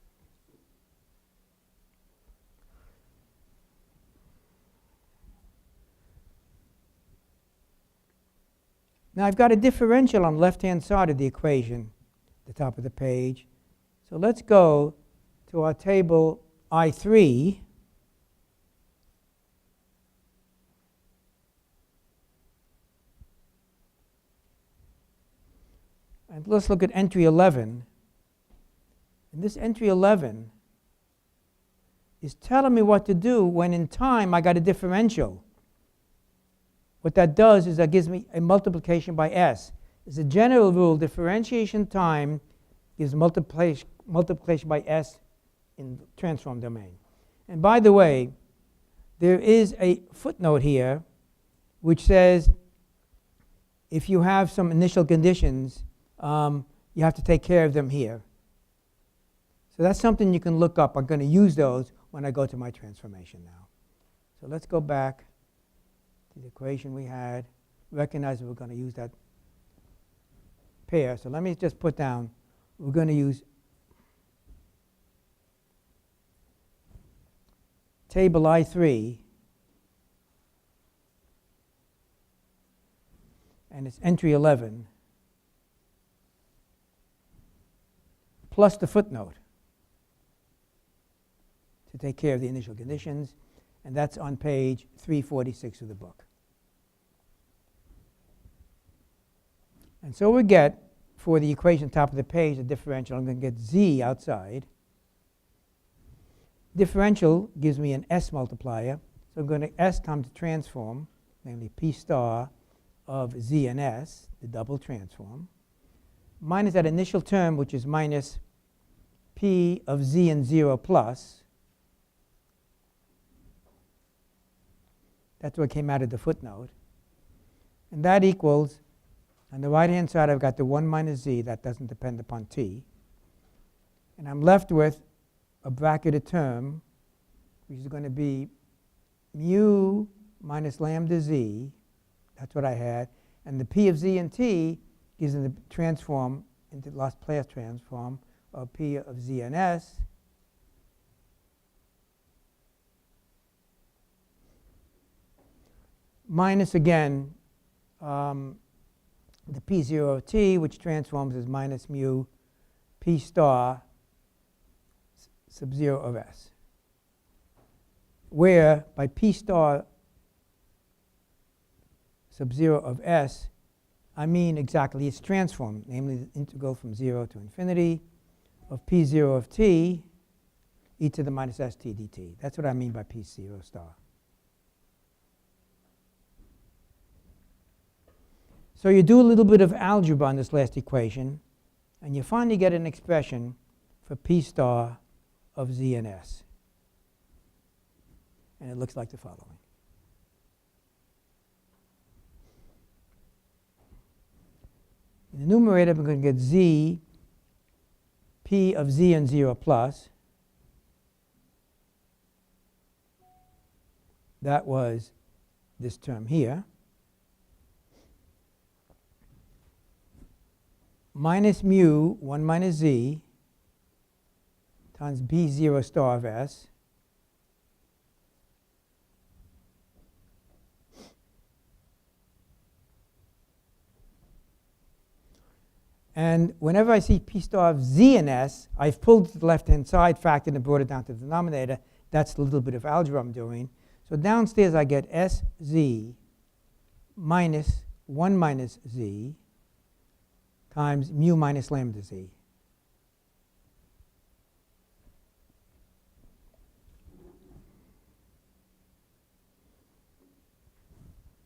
Now I've got a differential on the left-hand side of the equation at the top of the page. So let's go to our table I3. And let's look at entry 11. And this entry 11 is telling me what to do when in time I got a differential. What that does is that gives me a multiplication by s. As a general rule, differentiation time gives multiplication by s in the transform domain. And by the way, there is a footnote here which says if you have some initial conditions, you have to take care of them here. So that's something you can look up. I'm going to use those when I go to my transformation now. So let's go back to the equation we had. Recognize that we're going to use that pair. So let me just put down, we're going to use table I3, and it's entry 11, plus the footnote to take care of the initial conditions, and that's on page 346 of the book. And so we get, for the equation top of the page, the differential, I'm going to get z outside. Differential gives me an s multiplier, so I'm going to s times the transform, namely P star of z and s, the double transform, minus that initial term, which is minus P of z and 0 plus. That's what came out of the footnote. And that equals, on the right-hand side, I've got the 1 minus z. That doesn't depend upon t. And I'm left with a bracketed term, which is going to be mu minus lambda z. That's what I had. And the P of z and t gives me the transform into Laplace transform, of P of Z and S minus, again, the P0 of T, which transforms as minus mu P star sub 0 of S, where by P star sub 0 of S, I mean exactly its transform, namely the integral from 0 to infinity of P0 of T e to the minus st dt. That's what I mean by P0 star. So you do a little bit of algebra on this last equation, and you finally get an expression for P star of Z and S. And it looks like the following. In the numerator, we're going to get Z, P of Z and 0 plus. That was this term here. Minus mu 1 minus Z times B0 star of S and whenever I see P star of Z and S, I've pulled the left-hand side, factored and brought it down to the denominator. That's the little bit of algebra I'm doing. So downstairs I get SZ minus 1 minus Z times mu minus lambda Z.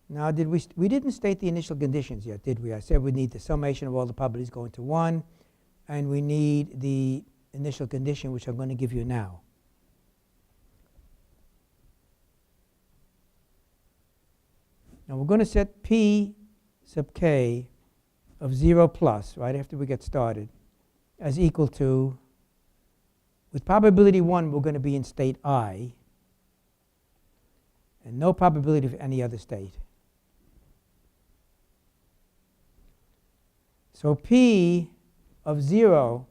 Now, we didn't state the initial conditions yet, did we? I said we need the summation of all the probabilities going to 1, and we need the initial condition, which I'm going to give you now. Now, we're going to set P sub k of 0 plus, right after we get started, as equal to, with probability 1, we're going to be in state I, and no probability of any other state. So P of 0,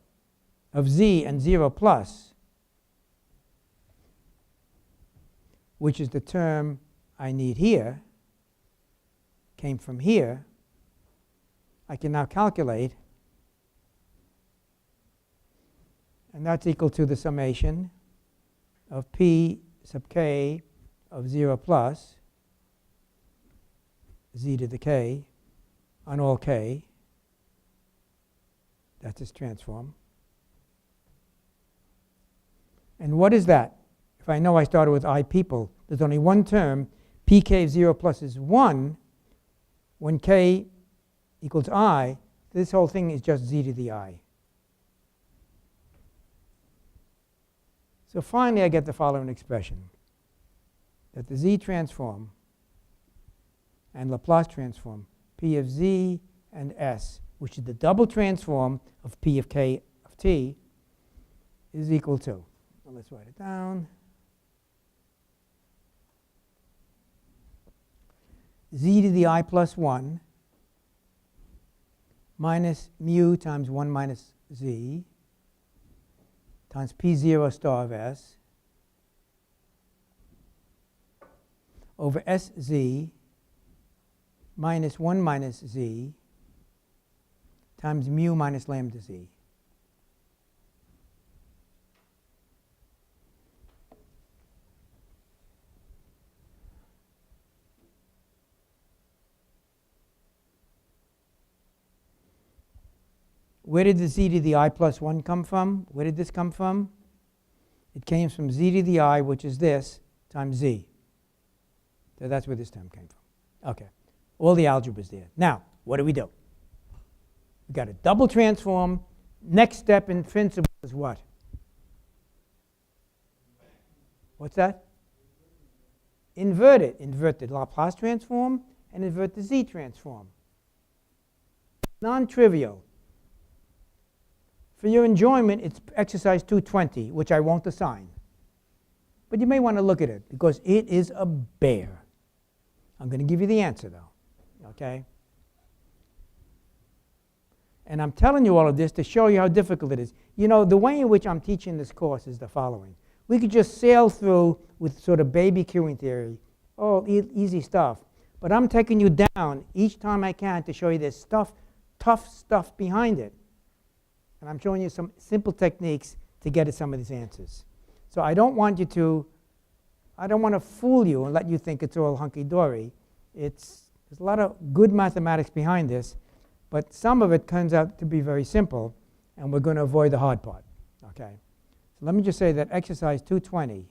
of Z and 0 plus, which is the term I need here, came from here. I can now calculate, and that's equal to the summation of P sub k of 0 plus Z to the k on all k. That's its transform. And what is that? If I know I started with I people, there's only one term. Pk of 0 plus is 1. When k equals I, this whole thing is just Z to the I. So finally, I get the following expression, that the Z transform and Laplace transform, P of Z and S, which is the double transform of P of K of T, is equal to, well, let's write it down, Z to the I plus 1 minus mu times 1 minus Z times P0 star of S over SZ minus 1 minus Z times mu minus lambda Z. Where did the Z to the I plus 1 come from? Where did this come from? It came from Z to the I, which is this, times Z. So that's where this term came from. Okay. All the algebra is there. Now, what do? We've got a double transform. Next step in principle is what? What's that? Invert it. Invert the Laplace transform and invert the Z transform. Non-trivial. For your enjoyment, it's exercise 220, which I won't assign. But you may want to look at it, because it is a bear. I'm going to give you the answer, though. Okay? And I'm telling you all of this to show you how difficult it is. You know, the way in which I'm teaching this course is the following. We could just sail through with sort of baby queuing theory. Oh, easy stuff. But I'm taking you down each time I can to show you this stuff, tough stuff behind it. And I'm showing you some simple techniques to get at some of these answers. So I don't want to fool you and let you think it's all hunky-dory. There's a lot of good mathematics behind this, but some of it turns out to be very simple, and we're going to avoid the hard part. Okay. So let me just say that exercise 220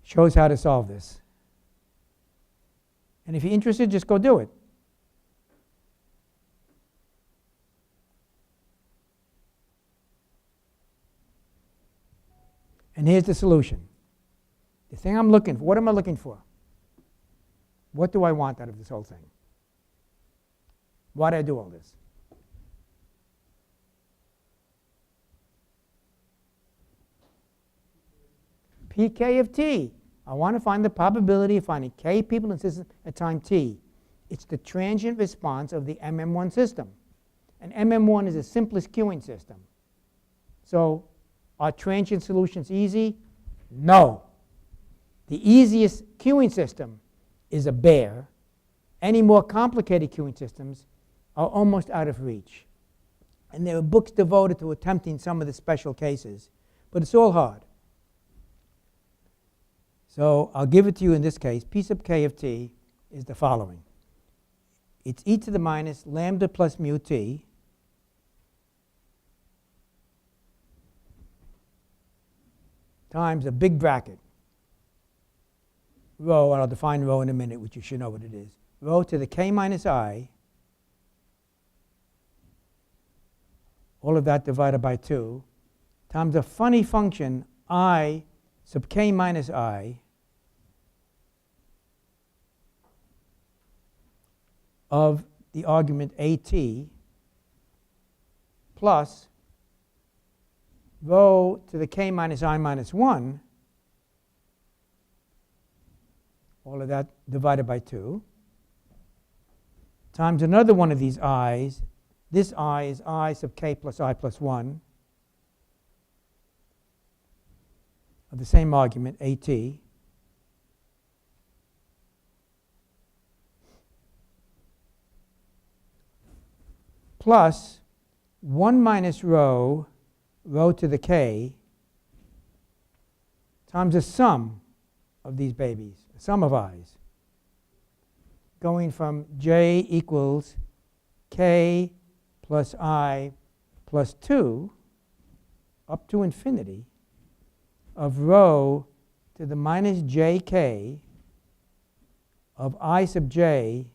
shows how to solve this. And if you're interested, just go do it. And here's the solution. The thing I'm looking for, what am I looking for? What do I want out of this whole thing? Why do I do all this? pk of t. I want to find the probability of finding k people in a system at time t. It's the transient response of the MM1 system. And MM1 is the simplest queuing system. So are transient solutions easy? No. The easiest queuing system is a bear. Any more complicated queuing systems are almost out of reach. And there are books devoted to attempting some of the special cases. But it's all hard. So I'll give it to you in this case. P sub k of t is the following. It's e to the minus lambda plus mu t times a big bracket. Rho, and I'll define rho in a minute, which you should know what it is. Rho to the k minus I, all of that divided by 2, times a funny function I sub k minus I of the argument at plus rho to the k minus I minus 1, all of that divided by 2, times another one of these i's. This I is I sub k plus I plus 1 of the same argument, at, plus 1 minus rho to the k times the sum of these babies, the sum of i's, going from j equals k plus I plus 2 up to infinity of rho to the minus jk of I sub j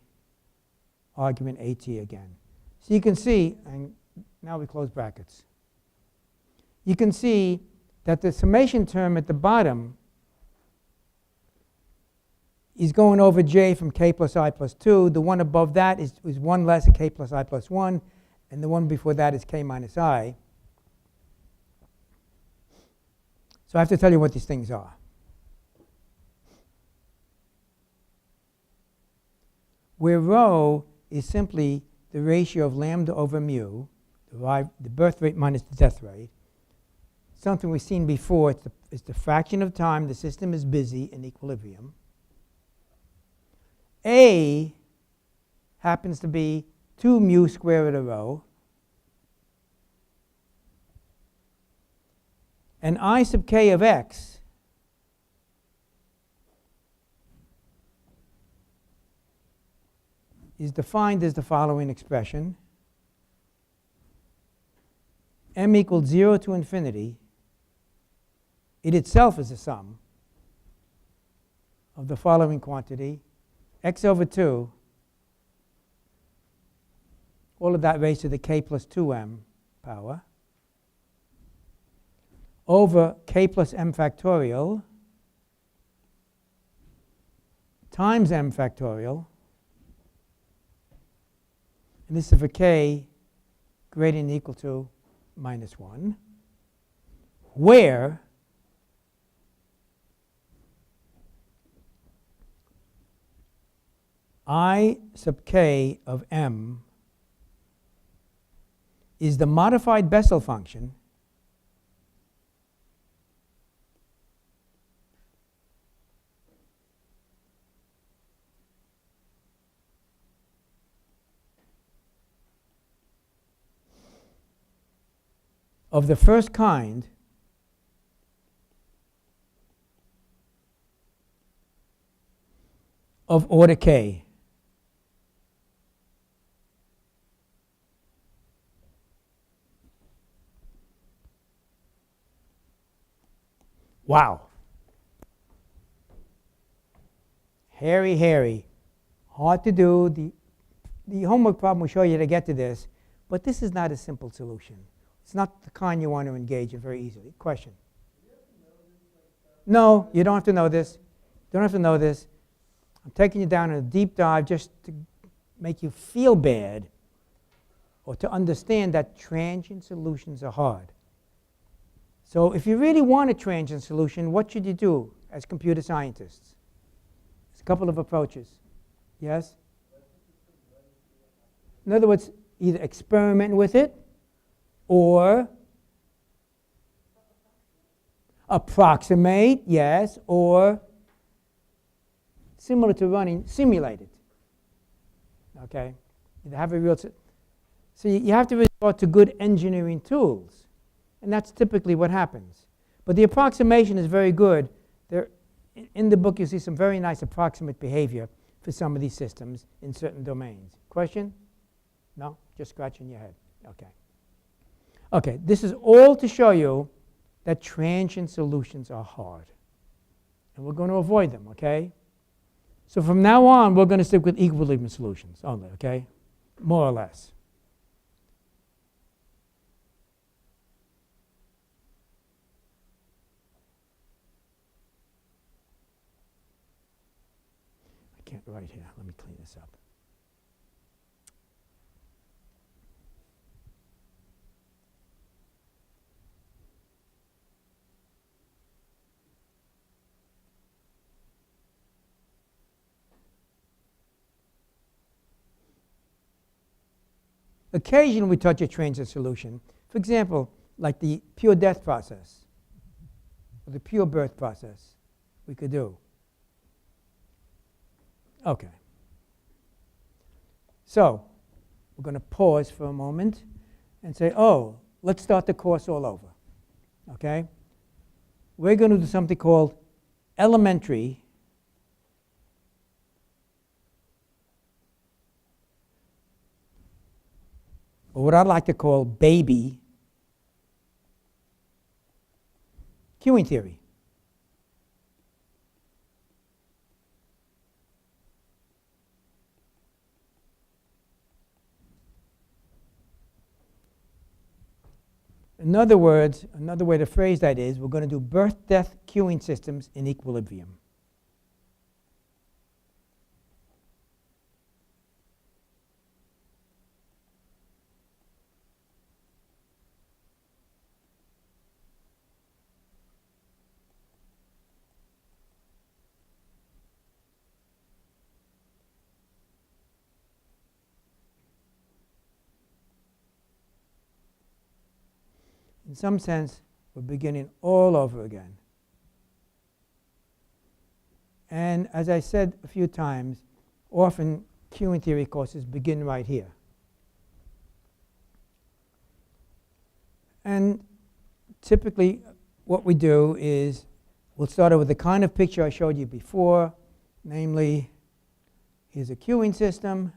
argument at again. So you can see, and now we close brackets. You can see that the summation term at the bottom is going over j from k plus I plus 2. The one above that is 1 less k plus I plus 1. And the one before that is k minus I. So I have to tell you what these things are. Where rho is simply the ratio of lambda over mu, the birth rate minus the death rate, something we've seen before. It's the fraction of time the system is busy in equilibrium. A happens to be 2 mu square root of rho. And I sub k of x is defined as the following expression. M equals 0 to infinity. It itself is a sum of the following quantity, x over 2, all of that raised to the k plus 2m power, over k plus m factorial times m factorial, and this is for k greater than or equal to minus 1, where I sub k of m is the modified Bessel function of the first kind of order k. Wow. Hairy. Hard to do. The homework problem will show you to get to this, but this is not a simple solution. It's not the kind you want to engage in very easily. Question? No, you don't have to know this. You don't have to know this. I'm taking you down in a deep dive just to make you feel bad or to understand that transient solutions are hard. So if you really want a transient solution, what should you do as computer scientists? There's a couple of approaches. Yes? In other words, either experiment with it or approximate, yes, or similar to running, simulate it. Okay? You have a real. So you have to resort to good engineering tools. And that's typically what happens. But the approximation is very good. There, in the book, you see some very nice approximate behavior for some of these systems in certain domains. Question? No? Just scratching your head. Okay. Okay, this is all to show you that transient solutions are hard. And we're going to avoid them, okay? So from now on, we're going to stick with equilibrium solutions only, okay? More or less. I can't write here. Let me clean this up. Occasionally we touch a transient solution. For example, like the pure death process, or the pure birth process, we could do. Okay. So we're going to pause for a moment and say, oh, let's start the course all over. Okay? We're going to do something called elementary or what I like to call baby queuing theory. In other words, another way to phrase that is, we're going to do birth-death queuing systems in equilibrium. In some sense, we're beginning all over again. And as I said a few times, often queuing theory courses begin right here. And typically what we do is we'll start out with the kind of picture I showed you before, namely, here's a queuing system.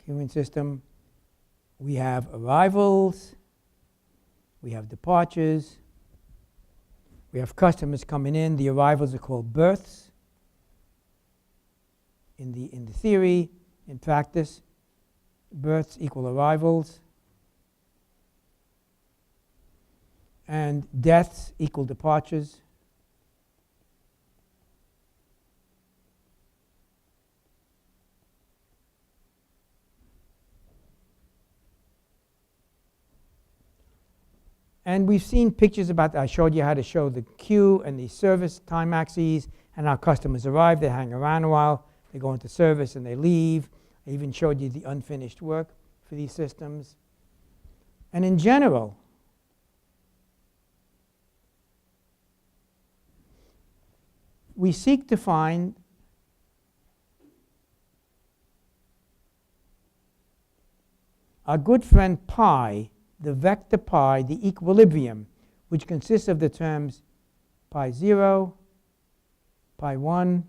Queuing system, we have arrivals, we have departures, we have customers coming in. The arrivals are called berths in the theory. In practice, berths equal arrivals, and deaths equal departures. And we've seen pictures about that. I showed you how to show the queue and the service time axes, and our customers arrive, they hang around a while, they go into service and they leave. I even showed you the unfinished work for these systems. And in general, we seek to find our good friend pi, the vector pi, the equilibrium, which consists of the terms pi 0, pi 1,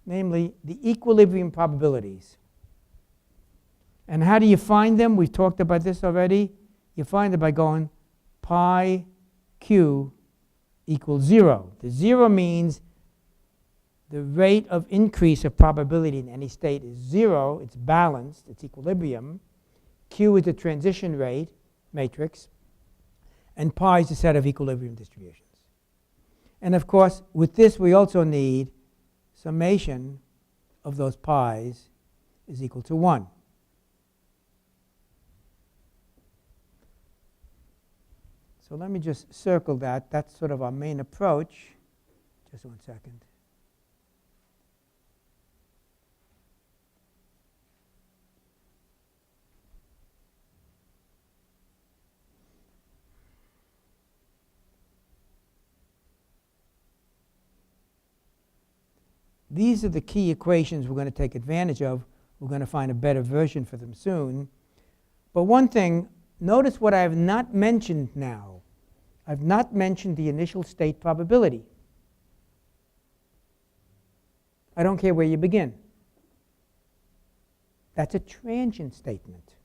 namely the equilibrium probabilities. And how do you find them? We've talked about this already. You find it by going pi q equals 0. The 0 means the rate of increase of probability in any state is 0. It's balanced. It's equilibrium. Q is the transition rate matrix. And pi is the set of equilibrium distributions. And of course, with this, we also need summation of those pi's is equal to 1. So let me just circle that. That's sort of our main approach. Just 1 second. These are the key equations we're going to take advantage of. We're going to find a better version for them soon. But one thing, notice what I have not mentioned now. I've not mentioned the initial state probability. I don't care where you begin. That's a transient statement.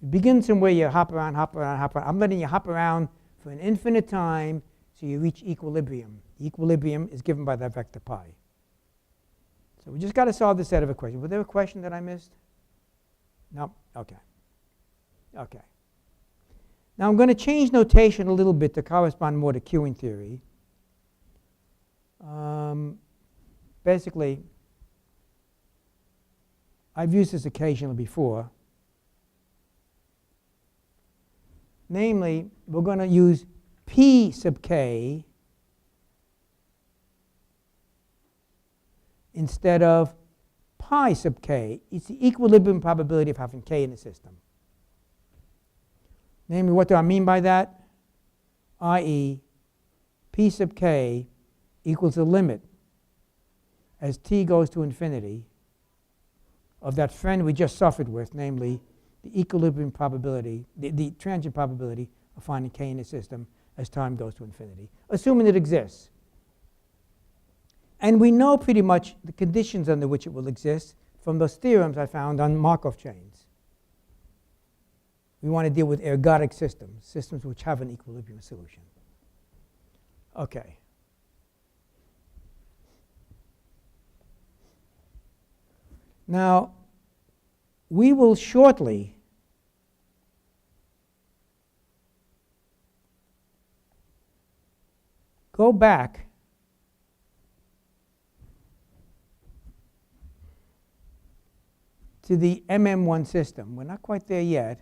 You begin somewhere, you hop around, hop around, hop around. I'm letting you hop around for an infinite time so you reach equilibrium. The equilibrium is given by that vector pi. So we just got to solve this set of equations. Was there a question that I missed? No? Okay. Okay. Now I'm going to change notation a little bit to correspond more to queuing theory. Basically, I've used this occasionally before. Namely, we're going to use P sub k instead of pi sub k. It's the equilibrium probability of having k in the system. Namely, what do I mean by that? i.e., P sub k equals the limit as t goes to infinity of that friend we just suffered with, namely the equilibrium probability, the transient probability of finding k in the system as time goes to infinity, assuming it exists. And we know pretty much the conditions under which it will exist from those theorems I found on Markov chains. We want to deal with ergodic systems, systems which have an equilibrium solution. Okay. Now, we will shortly go back to the MM1 system. We're not quite there yet.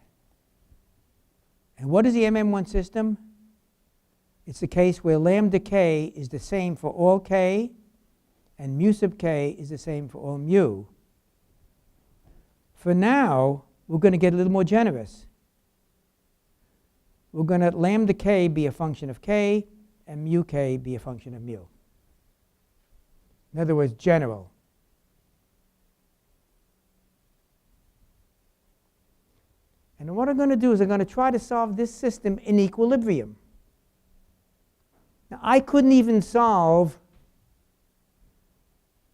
And what is the MM1 system? It's the case where lambda k is the same for all k, and mu sub k is the same for all mu. For now, we're going to get a little more generous. We're going to let lambda k be a function of k, and mu k be a function of mu. In other words, general. And what I'm going to do is I'm going to try to solve this system in equilibrium. Now, I couldn't even solve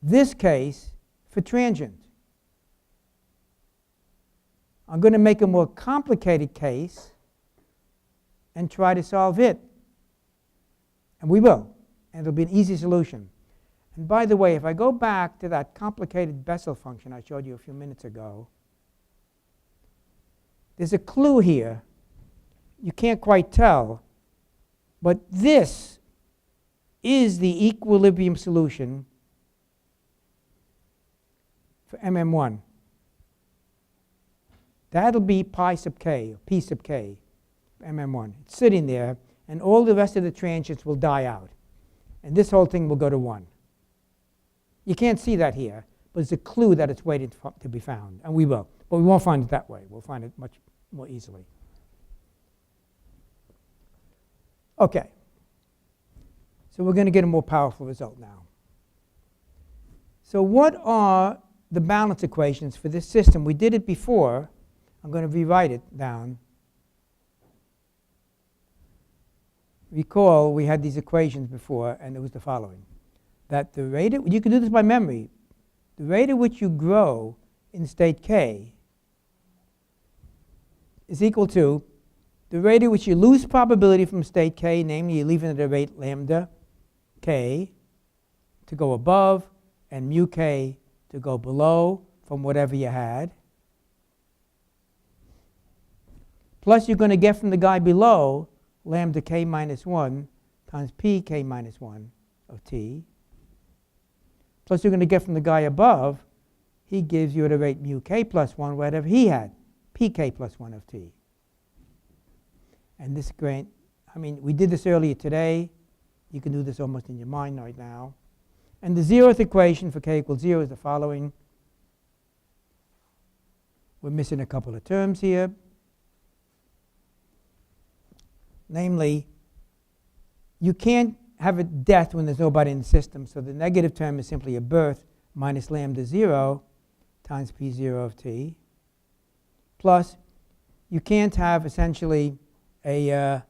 this case for transient. I'm going to make a more complicated case and try to solve it. And we will. And it'll be an easy solution. And by the way, if I go back to that complicated Bessel function I showed you a few minutes ago, there's a clue here. You can't quite tell. But this is the equilibrium solution for MM1. That'll be pi sub k, or p sub k, mm1. It's sitting there, and all the rest of the transients will die out. And this whole thing will go to 1. You can't see that here, but it's a clue that it's waiting to be found, and we will. But we won't find it that way. We'll find it much more easily. Okay. So we're going to get a more powerful result now. So what are the balance equations for this system? We did it before. I'm going to rewrite it down. Recall we had these equations before, and it was the following. That the rate at, you can do this by memory, the rate at which you grow in state k is equal to the rate at which you lose probability from state k, namely you're leaving it at a rate lambda k to go above and mu k to go below from whatever you had. Plus you're going to get from the guy below lambda k minus 1 times p k minus 1 of t. Plus you're going to get from the guy above, he gives you at a rate mu k plus 1, whatever he had, pk plus 1 of t. And this grant, I mean, we did this earlier today. You can do this almost in your mind right now. And the zeroth equation for k equals 0 is the following. We're missing a couple of terms here. Namely, you can't have a death when there's nobody in the system, so the negative term is simply a birth minus lambda 0 times p0 of t. Plus, you can't have essentially a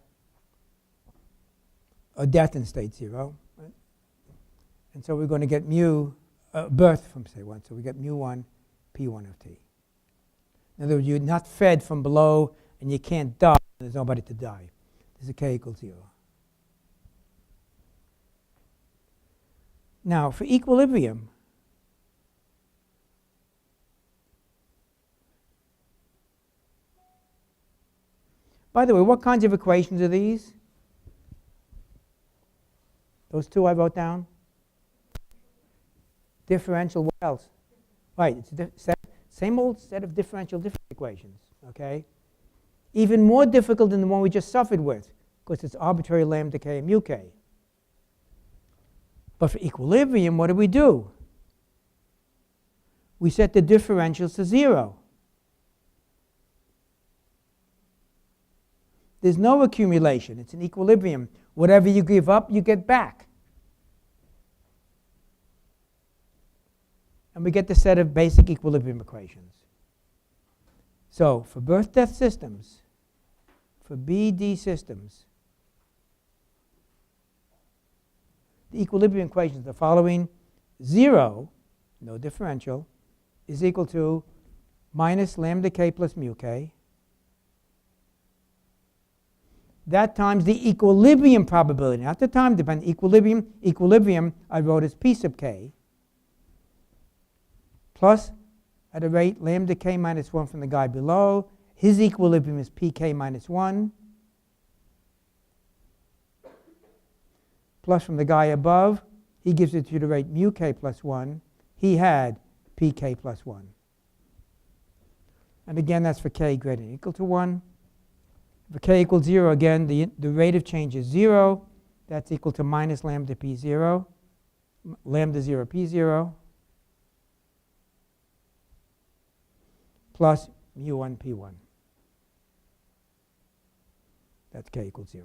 death in state 0. Right? And so we're going to get mu, birth from state 1. So we get mu1, p1 of t. In other words, you're not fed from below, and you can't die. There's nobody to die. This is k equals 0. Now, for equilibrium, by the way, what kinds of equations are these? Those two I wrote down? Differential, what else? Right, it's a same old set of differential equations, okay? Even more difficult than the one we just suffered with, because it's arbitrary lambda k and mu k. But for equilibrium, what do? We set the differentials to 0. There's no accumulation. It's an equilibrium. Whatever you give up, you get back. And we get the set of basic equilibrium equations. So for birth-death systems, for BD systems, the equilibrium equations are the following. 0, no differential, is equal to minus lambda k plus mu k. That times the equilibrium probability. Not the time dependent. Equilibrium I wrote as p sub k. Plus, at a rate lambda k minus 1 from the guy below. His equilibrium is pk minus 1. Plus from the guy above, he gives it to you to rate mu k plus 1. He had pk plus 1. And again, that's for k greater than or equal to 1. For k equals 0, again, the rate of change is 0. That's equal to minus lambda p0, lambda 0 p0, plus mu1 p1. That's k equals 0.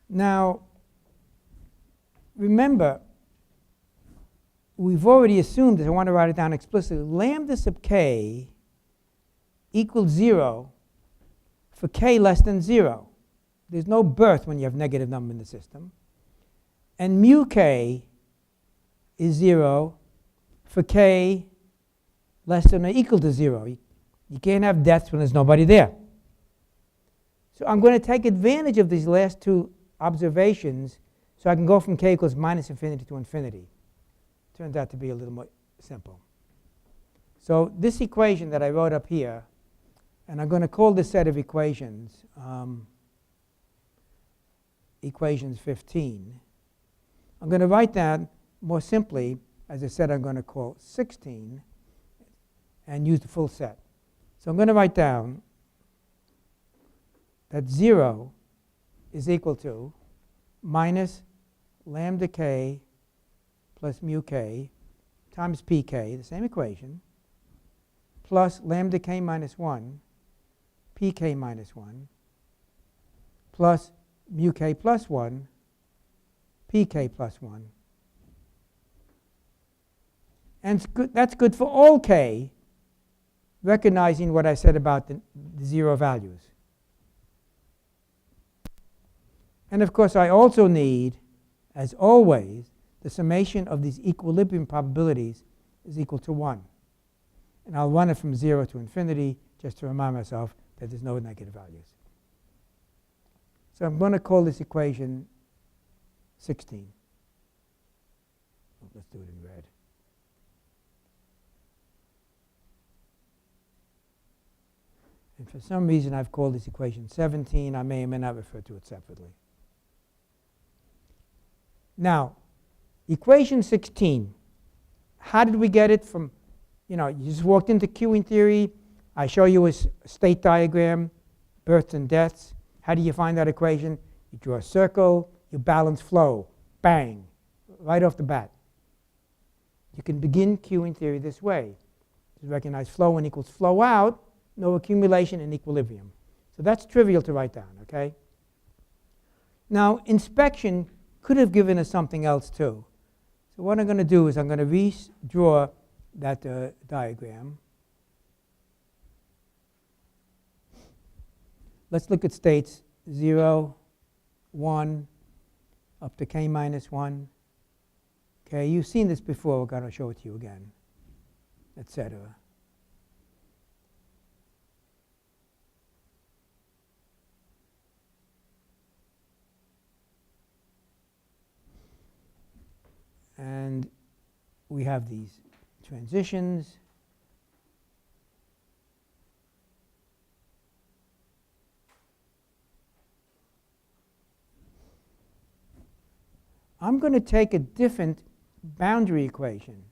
Now, remember, we've already assumed that I want to write it down explicitly. Lambda sub k equals 0 for k less than 0. There's no birth when you have negative number in the system. And mu k is 0 for k less than or equal to 0. You can't have deaths when there's nobody there. So I'm going to take advantage of these last two observations so I can go from k equals minus infinity to infinity. Turns out to be a little more simple. So this equation that I wrote up here, and I'm going to call this set of equations equations 15. I'm going to write more simply, as I said, I'm going to call 16 and use the full set. So I'm going to write down that 0 is equal to minus lambda k plus mu k times pk, the same equation, plus lambda k minus 1, pk minus 1, plus mu k plus 1, pk plus 1. And that's good for all k, recognizing what I said about the 0 values. And of course, I also need, as always, the summation of these equilibrium probabilities is equal to 1. And I'll run it from 0 to infinity just to remind myself that there's no negative values. So I'm going to call this equation 16. Let's do it in red. And for some reason, I've called this equation 17. I may or may not refer to it separately. Now, equation 16, how did we get it from, you just walked into queuing theory. I show you a state diagram, births and deaths. How do you find that equation? You draw a circle, you balance flow, bang, right off the bat. You can begin queuing theory this way. You recognize flow in equals flow out, no accumulation in equilibrium. So that's trivial to write down, okay? Now, inspection could have given us something else too. So what I'm going to do is I'm going to redraw that diagram. Let's look at states 0, 1, up to k minus 1. Okay, you've seen this before. We're going to show it to you again, etc. And we have these transitions. I'm going to take a different boundary equation.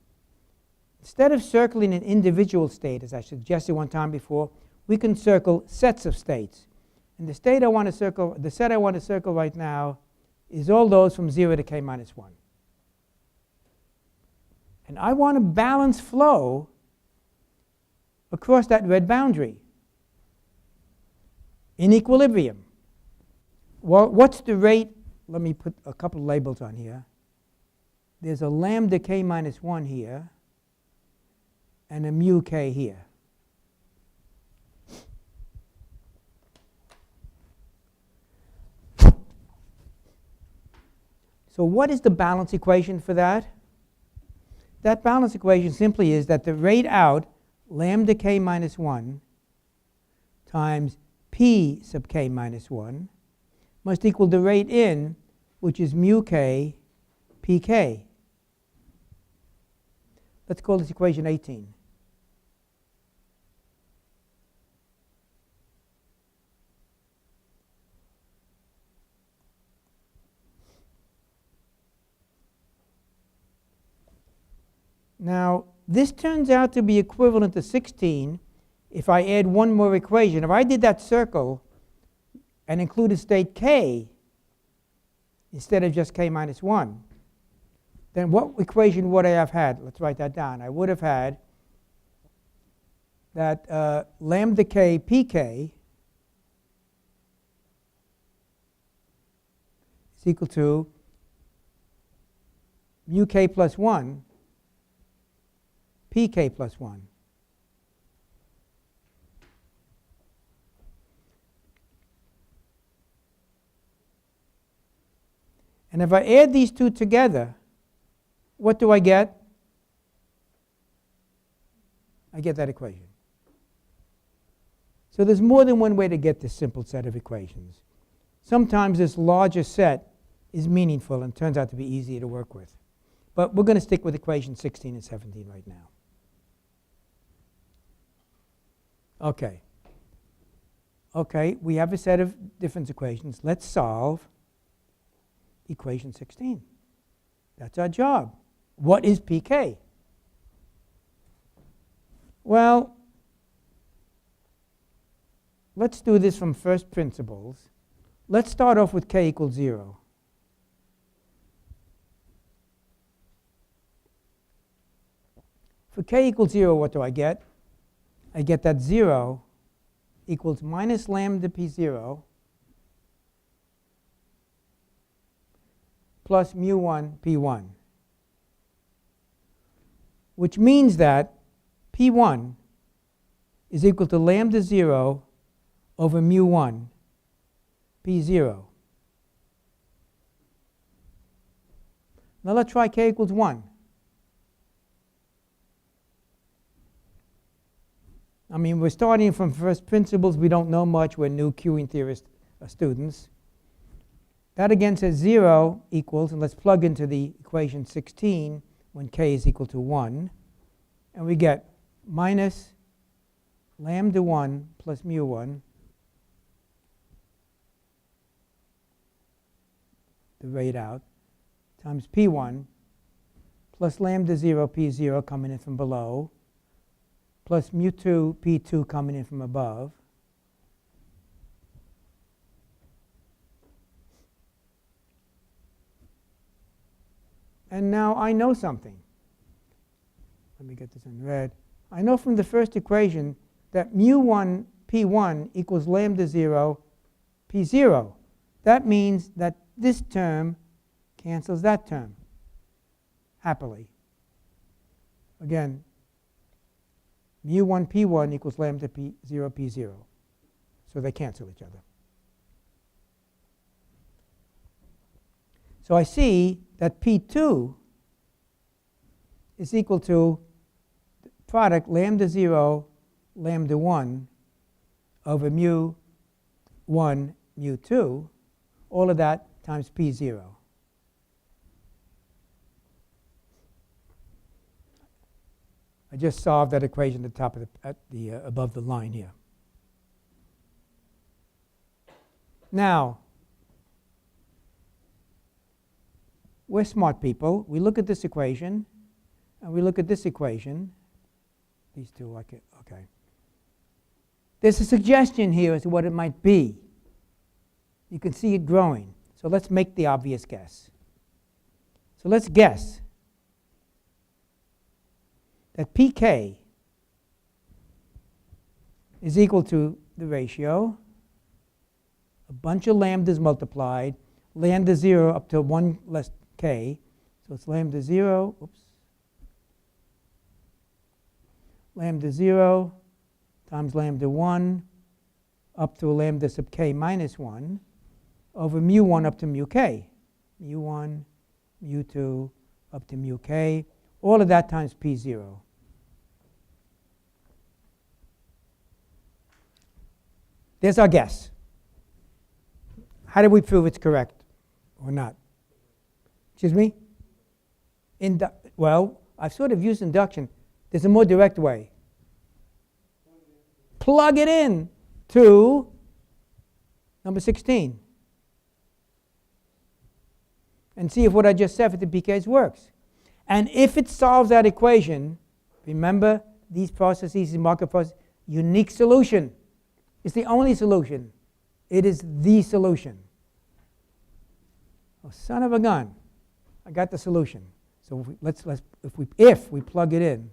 Instead of circling an individual state, as I suggested one time before, we can circle sets of states. And the set I want to circle right now is all those from 0 to k minus 1. And I want to balance flow across that red boundary in equilibrium. Well, what's the rate? Let me put a couple of labels on here. There's a lambda k minus 1 here and a mu k here. So what is the balance equation for that? That balance equation simply is that the rate out, lambda k minus 1 times p sub k minus 1, must equal the rate in, which is mu k pk. Let's call this equation 18. Now, this turns out to be equivalent to 16 if I add one more equation. If I did that circle and included state k instead of just k minus 1, then what equation would I have had? Let's write that down. I would have had that lambda k pk is equal to mu k plus 1 pk plus 1. And if I add these two together, what do I get? I get that equation. So there's more than one way to get this simple set of equations. Sometimes this larger set is meaningful and turns out to be easier to work with. But we're going to stick with equations 16 and 17 right now. Okay. Okay, we have a set of difference equations. Let's solve equation 16. That's our job. what is pk? Well, let's do this from first principles. Let's start off with k equals 0. For k equals 0, what do I get? I get that 0 equals minus lambda p0 plus mu1 p1, which means that p1 is equal to lambda 0 over mu1 p0. Now let's try k equals 1. I mean, we're starting from first principles. We don't know much. We're new queuing theorist students. That again says 0 equals, and let's plug into the equation 16 when k is equal to 1. And we get minus lambda 1 plus mu 1, the rate out, times p1 plus lambda 0 p0 coming in from below, plus mu2 p2 coming in from above. And now I know something. Let me get this in red. I know from the first equation that mu1 p1 equals lambda 0 p0. That means that this term cancels that term, happily. Again, mu1 p1 equals lambda p0 p0. So they cancel each other. So I see that p2 is equal to the product lambda 0 lambda 1 over mu 1 mu 2, all of that times p0. I just solved that equation at the top of above the line here. Now, we're smart people. We look at this equation, and we look at this equation. These two, like it. Okay. There's a suggestion here as to what it might be. You can see it growing. So let's make the obvious guess. So let's guess that pk is equal to the ratio, a bunch of lambdas multiplied, lambda 0 up to 1 less k. So it's lambda 0, lambda 0 times lambda 1 up to lambda sub k minus 1 over mu 1 up to mu k. Mu 1, mu 2 up to mu k. All of that times p0. There's our guess. How do we prove it's correct or not? Excuse me? Well, I've sort of used induction. There's a more direct way. Plug it in to number 16 and see if what I just said for the pKs works. And if it solves that equation, remember these processes, these market processes, unique solution. It's the only solution. It is the solution. Oh, son of a gun. I got the solution. So if we plug it in,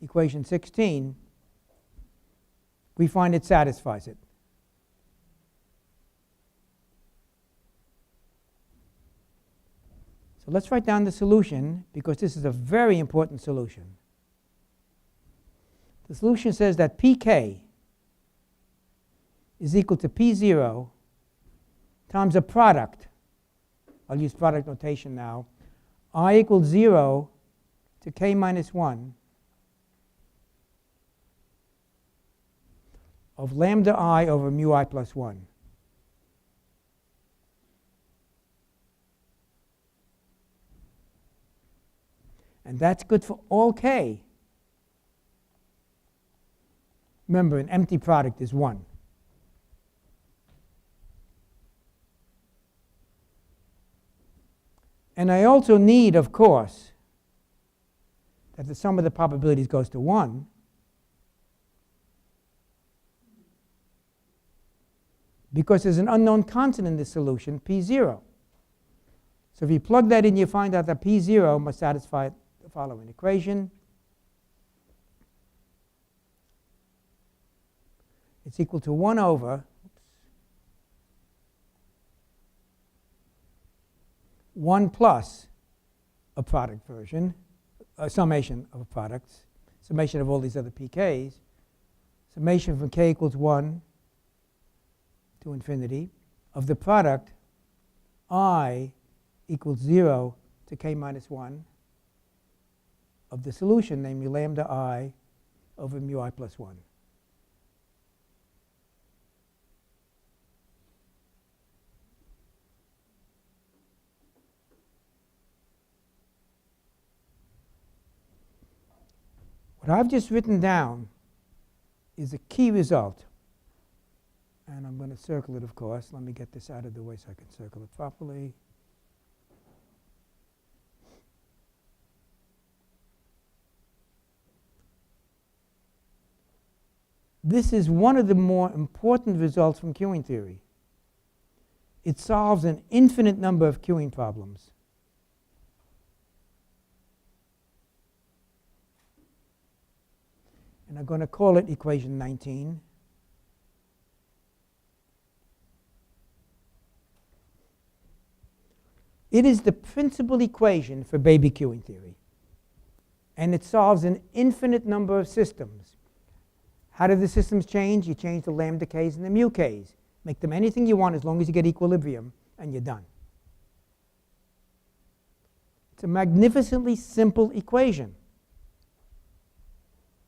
equation 16, we find it satisfies it. So let's write down the solution, because this is a very important solution. The solution says that pk is equal to p0 times a product. I'll use product notation now. I equals 0 to k minus 1 of lambda I over mu I plus 1. And that's good for all k. Remember, an empty product is 1. And I also need, of course, that the sum of the probabilities goes to 1. Because there's an unknown constant in this solution, P0. So if you plug that in, you find out that P0 must satisfy the following equation. It's equal to 1 over 1 plus a product version, a summation of products, summation of all these other pKs, summation from k equals 1 to infinity of the product I equals 0 to k minus 1 of the solution, namely lambda I over mu I plus 1. What I've just written down is a key result. And I'm going to circle it, of course. Let me get this out of the way so I can circle it properly. This is one of the more important results from queuing theory. It solves an infinite number of queuing problems. And I'm going to call it equation 19. It is the principal equation for baby queuing theory. And it solves an infinite number of systems. How do the systems change? You change the lambda k's and the mu k's. Make them anything you want as long as you get equilibrium, and you're done. It's a magnificently simple equation.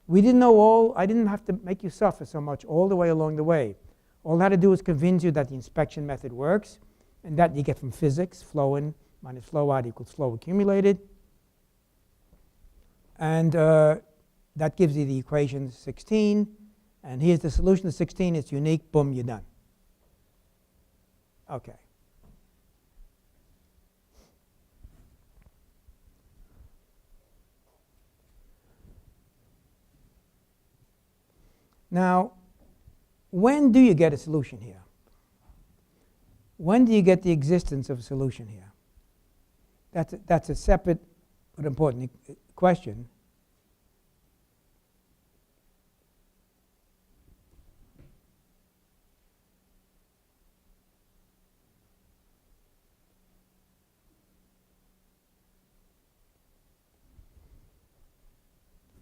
We didn't know all, I didn't have to make you suffer so much all the way along the way. All I had to do is convince you that the inspection method works, and that you get from physics, flow in minus flow out equals flow accumulated. And that gives you the equation 16. And here's the solution to 16. It's unique. Boom, you're done. OK. Now, when do you get a solution here? When do you get the existence of a solution here? That's a separate but important question.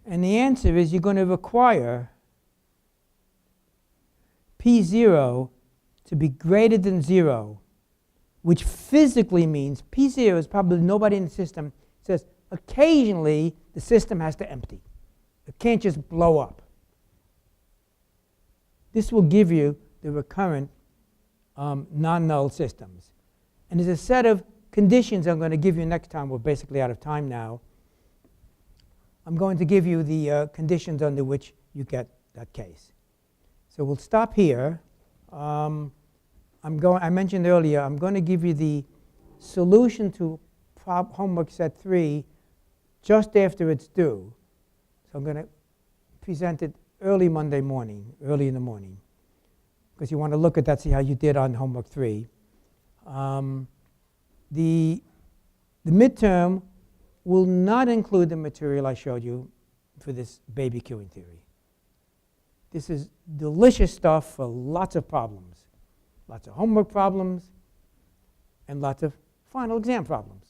And the answer is you're going to require P0 to be greater than 0, which physically means P0 is probably nobody in the system. It says occasionally the system has to empty. It can't just blow up. This will give you the recurrent non-null systems. And there's a set of conditions I'm going to give you next time. We're basically out of time now. I'm going to give you the conditions under which you get that case. So we'll stop here. I mentioned earlier, I'm going to give you the solution to homework set 3 just after it's due. So I'm going to present it early Monday morning, early in the morning, because you want to look at that, see how you did on homework 3. The midterm will not include the material I showed you for this baby queuing theory. This is delicious stuff for lots of problems. Lots of homework problems and lots of final exam problems.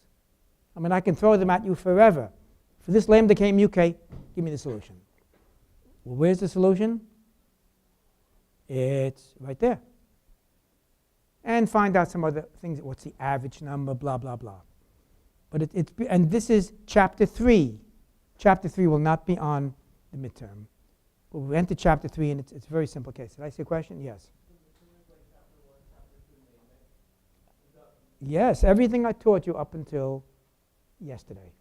I mean, I can throw them at you forever. For this lambda k mu k, give me the solution. Well, where's the solution? It's right there. And find out some other things. What's the average number, blah, blah, blah. But and this is chapter 3. Chapter 3 will not be on the midterm. But we enter chapter 3, and it's a very simple case. Did I see a question? Yes. Yes, everything I taught you up until yesterday,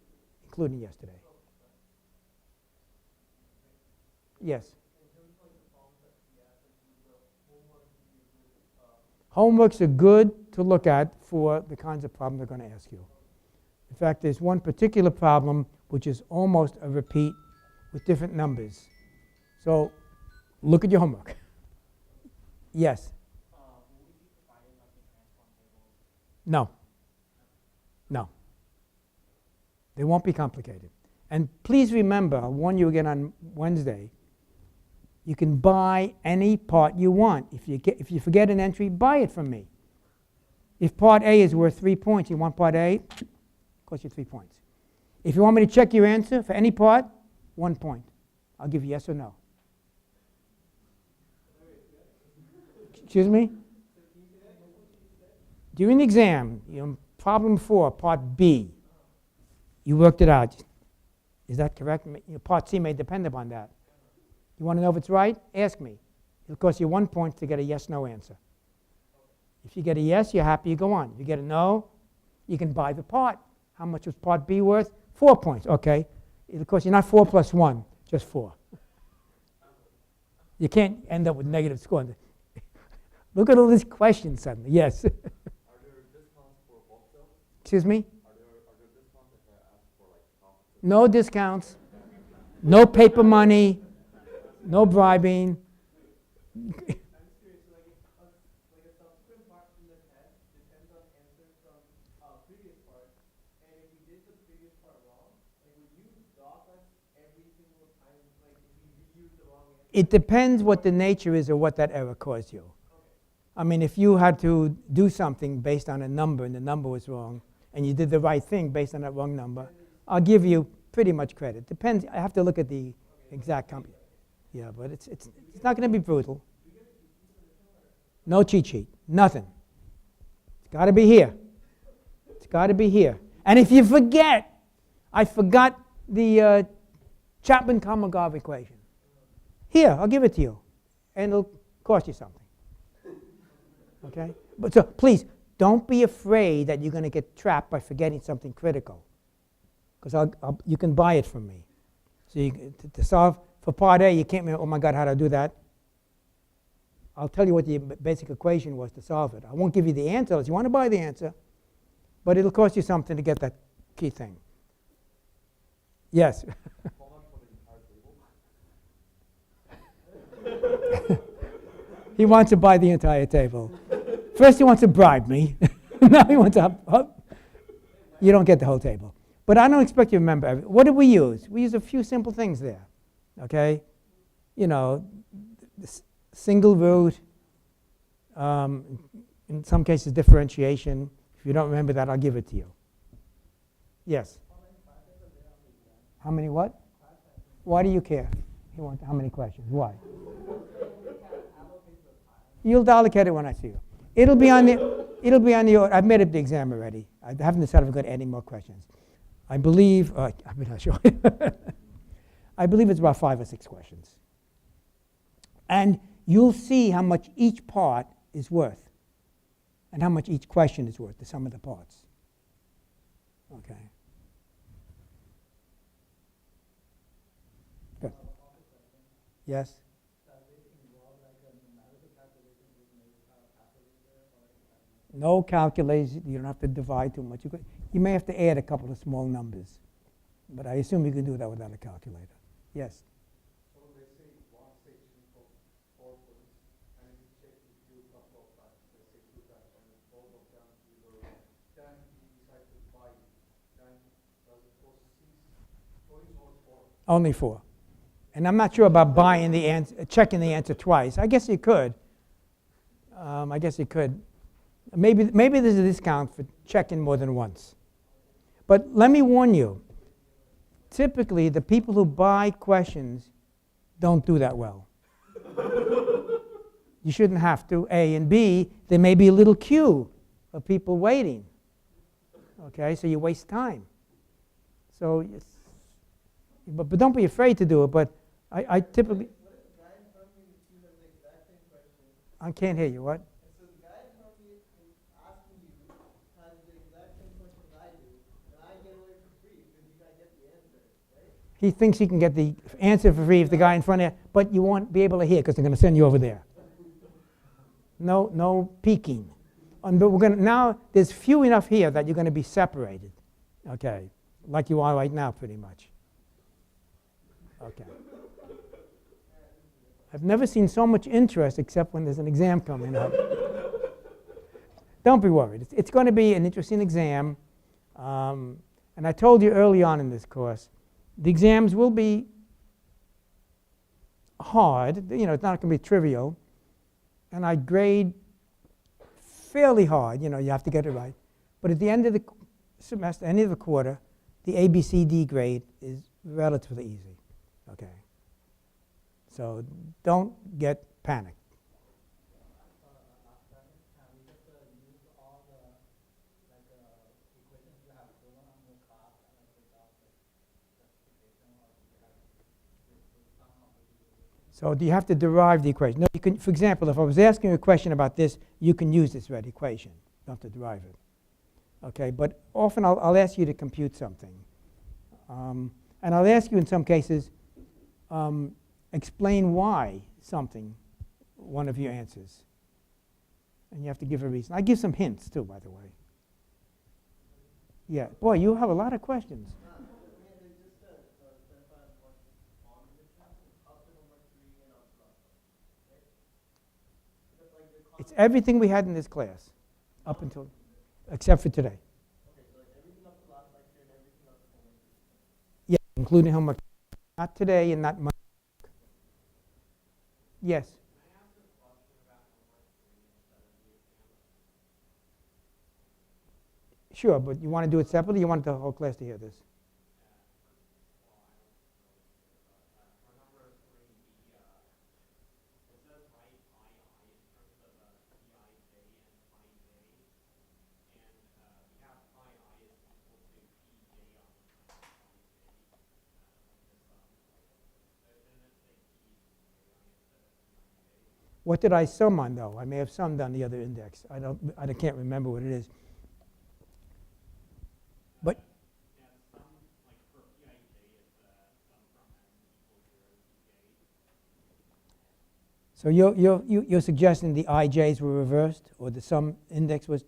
including yesterday. Yes. Homeworks are good to look at for the kinds of problems they're going to ask you. In fact, there's one particular problem which is almost a repeat with different numbers. So look at your homework. Yes? No. No. They won't be complicated. And please remember, I'll warn you again on Wednesday, you can buy any part you want. If you forget an entry, buy it from me. If part A is worth 3 points, you want part A, cost you 3 points. If you want me to check your answer for any part, 1 point. I'll give you yes or no. Excuse me? During the exam, problem 4, part B, you worked it out. Is that correct? Part C may depend upon that. You want to know if it's right? Ask me. It'll cost you 1 point to get a yes-no answer. If you get a yes, you're happy, you go on. If you get a no, you can buy the part. How much was part B worth? 4 points. Okay. It'll cost you not 4 plus 1, just 4. You can't end up with negative score. Look at all these questions suddenly. Yes.
Are there discounts for wholesale?
Excuse me?
Are there discounts if I ask for like half?
No discounts. No paper money. No bribing.
I'm curious, like a subsequent part from the test depends on answers from previous part, and if we did the previous part wrong, like would you dock us every single time, like if we reuse the wrong answer?
It depends what the nature is of what that error caused you. I mean, if you had to do something based on a number and the number was wrong, and you did the right thing based on that wrong number, I'll give you pretty much credit. Depends. I have to look at the exact company. Yeah, but it's not going to be brutal. No cheat sheet. Nothing. It's got to be here. It's got to be here. And if you forget, I forgot the Chapman-Kolmogorov equation. Here, I'll give it to you. And it'll cost you something. Okay? But so please, don't be afraid that you're going to get trapped by forgetting something critical. Because you can buy it from me. So to solve for part A, you can't remember, oh my God, how do I do that? I'll tell you what the basic equation was to solve it. I won't give you the answer unless you want to buy the answer, but it'll cost you something to get that key thing. Yes?
How much for the entire table?
He wants to buy the entire table. First he wants to bribe me. Now he wants to you don't get the whole table. But I don't expect you to remember everything. What did we use? We used a few simple things there. Okay? You know, single root, in some cases differentiation. If you don't remember that, I'll give it to you. Yes? How many what? Why do you care? You want how many questions? Why? You'll allocate it when I see you. It'll be on the I've made up the exam already. I haven't decided if I'm going to add any more questions. I believe, I'm not sure. I believe it's about 5 or 6 questions. And you'll see how much each part is worth and how much each question is worth, the sum of the parts. Okay. Good. Yes? No calculation. You don't have to divide too much. You may have to add a couple of small numbers. But I assume you can do that without a calculator. Yes?
So they say one section for 4 points, and if you check if you couple of that, let's say 2 times, and both of them either then you decide to buy it, then does it cost 6 points or 4?
Only 4. And I'm not sure about buying the answer, checking the answer twice. I guess you could. Maybe there's a discount for checking more than once. But let me warn you. Typically, the people who buy questions don't do that well. You shouldn't have to, A. And B, there may be a little queue of people waiting. Okay, so you waste time. So, but don't be afraid to do it. But I typically...
What if the guy in front of me has the exact same question?
I can't hear you. What?
So the guy in front of me is asking you has the exact same question I do, and I get away for free because you guys get the answer, right?
He thinks he can get the answer for free if the guy in front of you, but you won't be able to hear because they're going to send you over there. No peeking. But now there's few enough here that you're going to be separated. Okay, like you are right now, pretty much. Okay. I've never seen so much interest except when there's an exam coming up. Don't be worried. It's going to be an interesting exam. And I told you early on in this course, the exams will be hard. You know, it's not going to be trivial. And I grade fairly hard. You know, you have to get it right. But at the end of the semester, end of the quarter, the ABCD grade is relatively easy. Okay. So don't get panicked. So do you have to derive the equation? No, you can. For example, if I was asking you a question about this, you can use this red equation. You don't have to derive it. Okay, but often I'll ask you to compute something. And I'll ask you in some cases, explain why something, one of your answers. And you have to give a reason. I give some hints too, by the way. Yeah, boy, you have a lot of questions. It's everything we had in this class, up until, except for today. Yeah, including homework. Not today and not Monday. Yes. Sure, but you want to do it separately? You want the whole class to hear this? What did I sum on, though? I may have summed on the other index. I can't remember what it is. But so you're suggesting the IJs were reversed, or the sum index was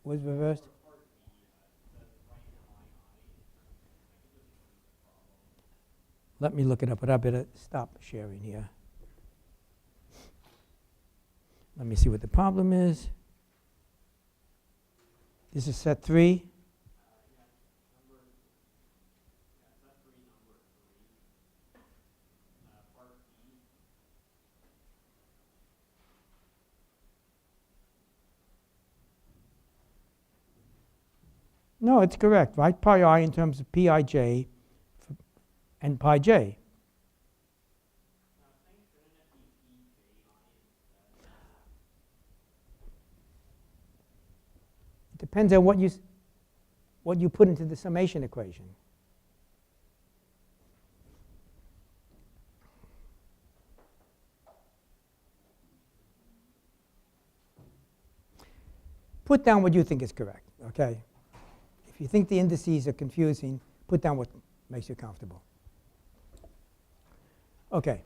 reversed? Let me look it up, but I better stop sharing here. Let me see what the problem is. This is set 3. No, it's correct. Write pi I in terms of Pij and pi j. It depends on what you put into the summation equation. Put down what you think is correct, okay? If you think the indices are confusing, put down what makes you comfortable. Okay.